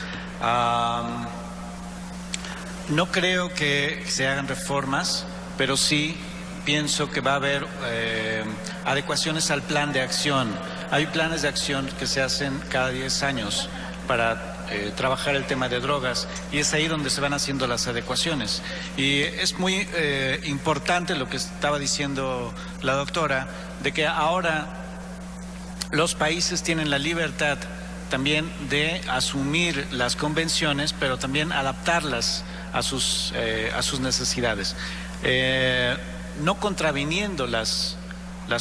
No creo que se hagan reformas, pero sí pienso que va a haber adecuaciones al plan de acción. Hay planes de acción que se hacen cada 10 años para trabajar el tema de drogas, y es ahí donde se van haciendo las adecuaciones. Y es muy importante lo que estaba diciendo la doctora, de que ahora los países tienen la libertad también de asumir las convenciones, pero también adaptarlas a sus necesidades, no contraviniendo las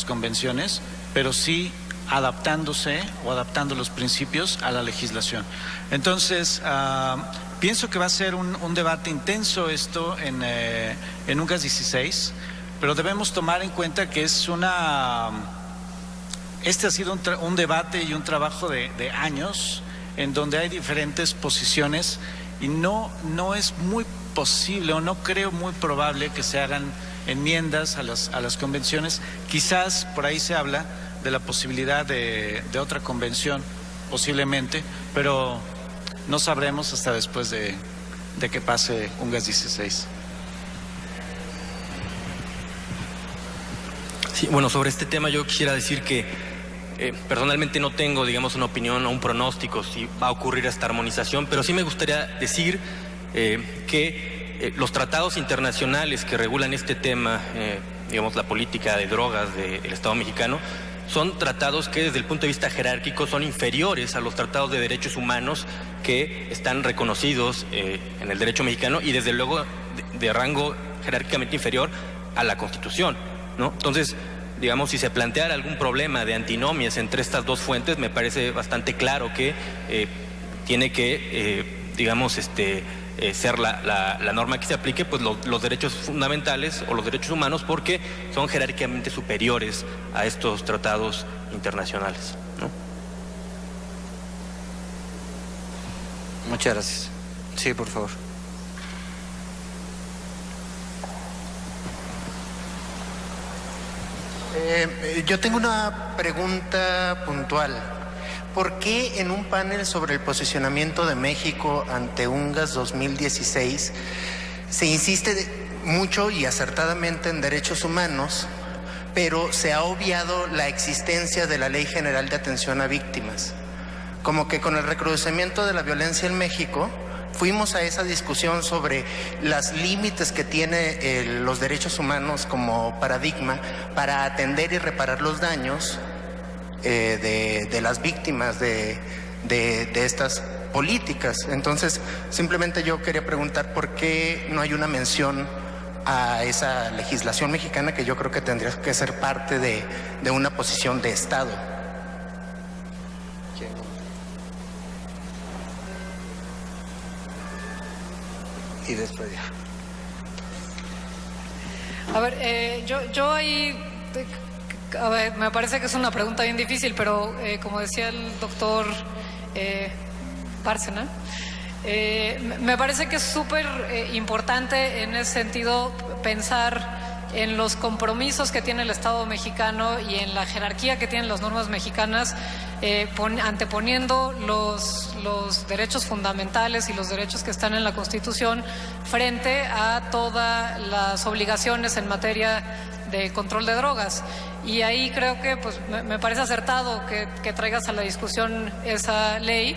convenciones, pero sí adaptándose o adaptando los principios a la legislación. Entonces, pienso que va a ser un debate intenso esto en UNGAS 16, pero debemos tomar en cuenta que este ha sido un debate y un trabajo de años, en donde hay diferentes posiciones, y no es muy posible, o no creo muy probable, que se hagan enmiendas a las convenciones. Quizás por ahí se habla de la posibilidad de otra convención, posiblemente, pero no sabremos hasta después de que pase UNGAS 16. Sí, bueno, sobre este tema yo quisiera decir que personalmente no tengo, digamos, una opinión o un pronóstico si va a ocurrir esta armonización, pero sí me gustaría decir que los tratados internacionales que regulan este tema, digamos, la política de drogas del Estado mexicano, son tratados que desde el punto de vista jerárquico son inferiores a los tratados de derechos humanos que están reconocidos en el derecho mexicano, y desde luego de rango jerárquicamente inferior a la Constitución, ¿no? Entonces, digamos, si se planteara algún problema de antinomias entre estas dos fuentes, me parece bastante claro que tiene que, digamos, ser la norma que se aplique, pues los derechos fundamentales o los derechos humanos, porque son jerárquicamente superiores a estos tratados internacionales, ¿no? Muchas gracias. Sí, por favor. Yo tengo una pregunta puntual. ¿Por qué en un panel sobre el posicionamiento de México ante UNGAS 2016 se insiste mucho y acertadamente en derechos humanos, pero se ha obviado la existencia de la Ley General de Atención a Víctimas? Como que con el recrudecimiento de la violencia en México, fuimos a esa discusión sobre los límites que tiene los derechos humanos como paradigma para atender y reparar los daños de las víctimas de estas políticas. Entonces, simplemente yo quería preguntar por qué no hay una mención a esa legislación mexicana que yo creo que tendría que ser parte de una posición de Estado. Y después ya. A ver, yo ahí, a ver, me parece que es una pregunta bien difícil, pero como decía el doctor Bárcena, me parece que es súper importante en ese sentido pensar en los compromisos que tiene el Estado mexicano y en la jerarquía que tienen las normas mexicanas, anteponiendo los derechos fundamentales y los derechos que están en la Constitución frente a todas las obligaciones en materia de control de drogas. Y ahí creo que pues, me parece acertado que traigas a la discusión esa ley,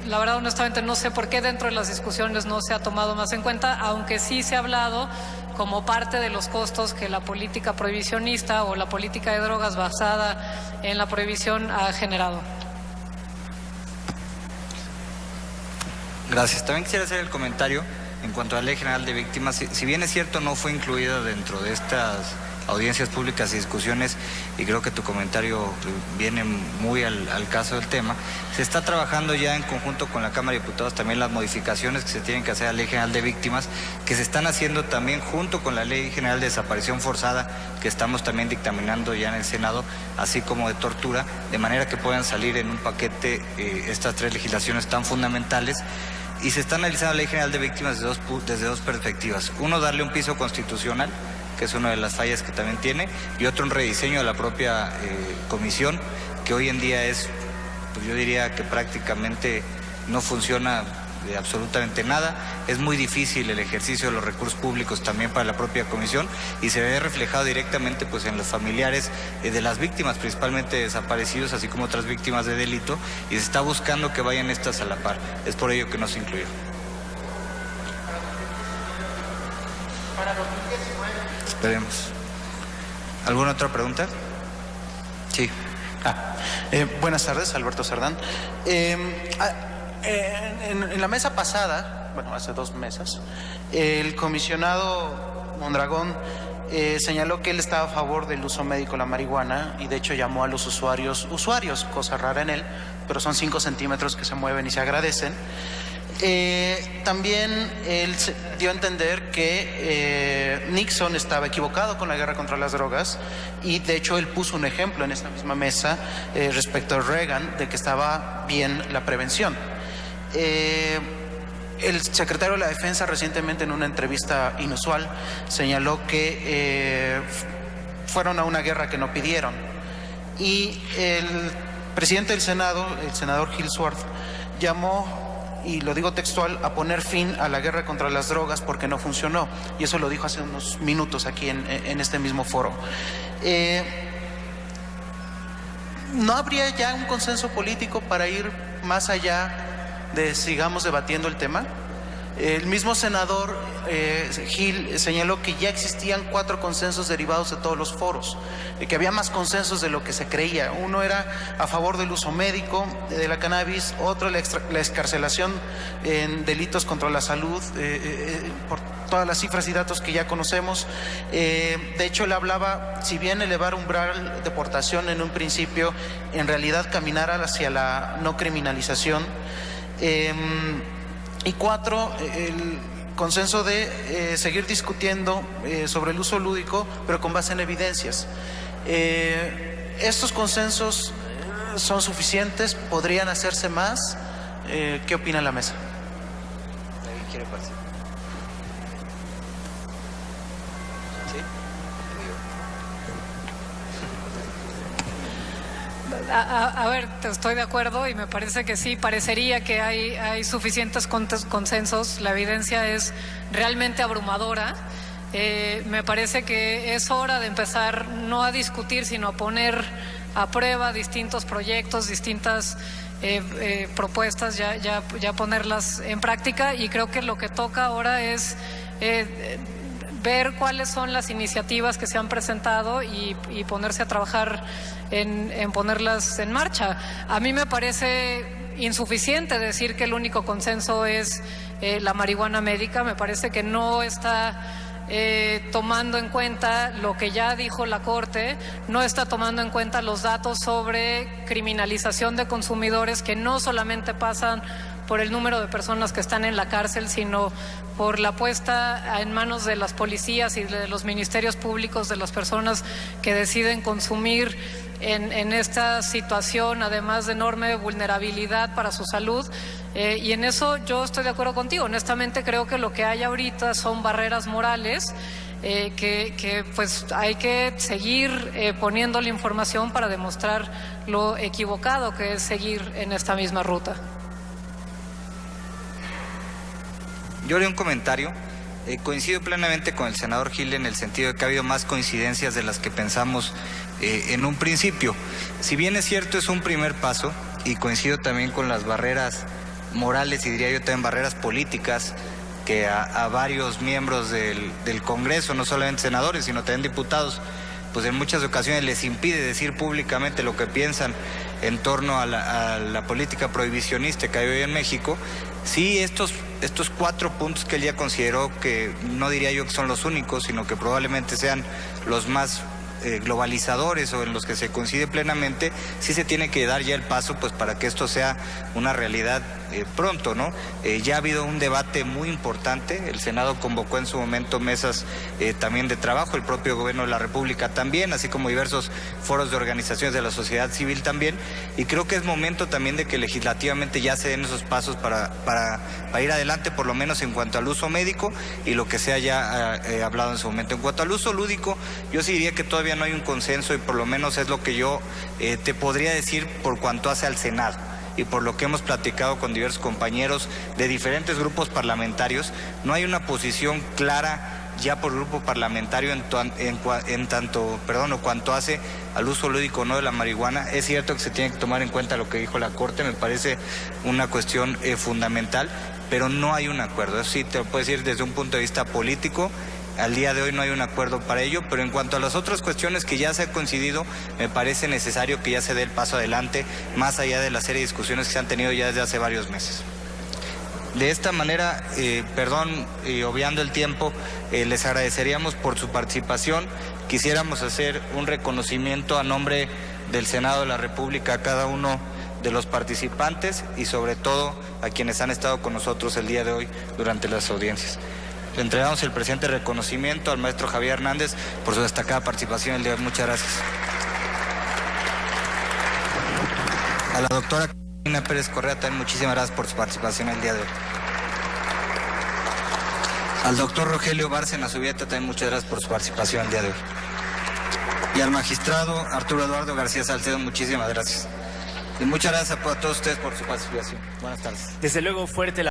la verdad honestamente no sé por qué dentro de las discusiones no se ha tomado más en cuenta, aunque sí se ha hablado como parte de los costos que la política prohibicionista o la política de drogas basada en la prohibición ha generado. Gracias. También quisiera hacer el comentario en cuanto a la Ley General de Víctimas. Si bien es cierto, no fue incluida dentro de estas audiencias públicas y discusiones, y creo que tu comentario viene muy al caso del tema, se está trabajando ya en conjunto con la Cámara de Diputados también las modificaciones que se tienen que hacer a la Ley General de Víctimas, que se están haciendo también junto con la Ley General de Desaparición Forzada, que estamos también dictaminando ya en el Senado, así como de tortura, de manera que puedan salir en un paquete estas tres legislaciones tan fundamentales. Y se está analizando la Ley General de Víctimas desde dos perspectivas. Uno, darle un piso constitucional, que es una de las fallas que también tiene, y otro, un rediseño de la propia comisión, que hoy en día es, pues yo diría que prácticamente no funciona de absolutamente nada. Es muy difícil el ejercicio de los recursos públicos también para la propia comisión, y se ve reflejado directamente pues en los familiares de las víctimas, principalmente desaparecidos, así como otras víctimas de delito, y se está buscando que vayan estas a la par. Es por ello que no se incluyó. Esperemos. ¿Alguna otra pregunta? Sí. Buenas tardes, Alberto Cerdán. En la mesa pasada, bueno, hace 2 mesas, el comisionado Mondragón señaló que él estaba a favor del uso médico de la marihuana, y de hecho llamó a los usuarios, cosa rara en él, pero son 5 centímetros que se mueven y se agradecen. También él dio a entender que Nixon estaba equivocado con la guerra contra las drogas, y de hecho él puso un ejemplo en esta misma mesa respecto a Reagan, de que estaba bien la prevención. El secretario de la Defensa recientemente en una entrevista inusual señaló que fueron a una guerra que no pidieron, y el presidente del Senado, el senador Gil Swart, llamó, y lo digo textual, a poner fin a la guerra contra las drogas porque no funcionó, y eso lo dijo hace unos minutos aquí en este mismo foro. ¿No habría ya un consenso político para ir más allá de sigamos debatiendo el tema? El mismo senador Gil señaló que ya existían 4 consensos derivados de todos los foros, que había más consensos de lo que se creía. Uno era a favor del uso médico de la cannabis, otro la excarcelación en delitos contra la salud, por todas las cifras y datos que ya conocemos. De hecho, él hablaba, si bien elevar umbral de deportación en un principio, en realidad caminar hacia la no criminalización. Y 4, el consenso de seguir discutiendo sobre el uso lúdico, pero con base en evidencias. ¿Estos consensos son suficientes? ¿Podrían hacerse más? ¿Qué opina la mesa? ¿Alguien quiere participar? A ver, estoy de acuerdo y me parece que sí, parecería que hay suficientes consensos. La evidencia es realmente abrumadora. Me parece que es hora de empezar no a discutir, sino a poner a prueba distintos proyectos, distintas propuestas, ya ponerlas en práctica, y creo que lo que toca ahora es ver cuáles son las iniciativas que se han presentado y ponerse a trabajar en ponerlas en marcha. A mí me parece insuficiente decir que el único consenso es la marihuana médica. Me parece que no está tomando en cuenta lo que ya dijo la Corte, no está tomando en cuenta los datos sobre criminalización de consumidores que no solamente pasan por el número de personas que están en la cárcel, sino por la puesta en manos de las policías y de los ministerios públicos de las personas que deciden consumir en esta situación, además de enorme vulnerabilidad para su salud. Y en eso yo estoy de acuerdo contigo. Honestamente creo que lo que hay ahorita son barreras morales que pues hay que seguir poniendo la información para demostrar lo equivocado que es seguir en esta misma ruta. Yo haré un comentario. Coincido plenamente con el senador Gil en el sentido de que ha habido más coincidencias de las que pensamos en un principio. Si bien es cierto, es un primer paso, y coincido también con las barreras morales y diría yo también barreras políticas que a varios miembros del Congreso, no solamente senadores, sino también diputados, pues en muchas ocasiones les impide decir públicamente lo que piensan en torno a la política prohibicionista que hay hoy en México. Sí, estos 4 puntos que él ya consideró, que no diría yo que son los únicos, sino que probablemente sean los más globalizadores o en los que se coincide plenamente, sí se tiene que dar ya el paso pues para que esto sea una realidad pronto, ¿no? Ya ha habido un debate muy importante, el Senado convocó en su momento mesas también de trabajo, el propio gobierno de la República también, así como diversos foros de organizaciones de la sociedad civil también, y creo que es momento también de que legislativamente ya se den esos pasos para ir adelante, por lo menos en cuanto al uso médico y lo que se haya hablado en su momento. En cuanto al uso lúdico, yo sí diría que todavía no hay un consenso, y por lo menos es lo que yo te podría decir por cuanto hace al Senado y por lo que hemos platicado con diversos compañeros de diferentes grupos parlamentarios. No hay una posición clara ya por grupo parlamentario en cuanto hace al uso lúdico o no de la marihuana. Es cierto que se tiene que tomar en cuenta lo que dijo la Corte, me parece una cuestión fundamental, pero no hay un acuerdo. Eso sí te lo puedo decir desde un punto de vista político. Al día de hoy no hay un acuerdo para ello, pero en cuanto a las otras cuestiones que ya se ha coincidido, me parece necesario que ya se dé el paso adelante, más allá de la serie de discusiones que se han tenido ya desde hace varios meses. De esta manera, obviando el tiempo, les agradeceríamos por su participación. Quisiéramos hacer un reconocimiento a nombre del Senado de la República a cada uno de los participantes y sobre todo a quienes han estado con nosotros el día de hoy durante las audiencias. Le entregamos el presente reconocimiento al maestro Javier Hernández por su destacada participación el día de hoy. Muchas gracias. A la doctora Carolina Pérez Correa también muchísimas gracias por su participación el día de hoy. Al doctor Rogelio Bárcena Zubieta también muchas gracias por su participación el día de hoy. Y al magistrado Arturo Eduardo García Salcedo, muchísimas gracias. Y muchas gracias a todos ustedes por su participación. Buenas tardes. Desde luego, fuerte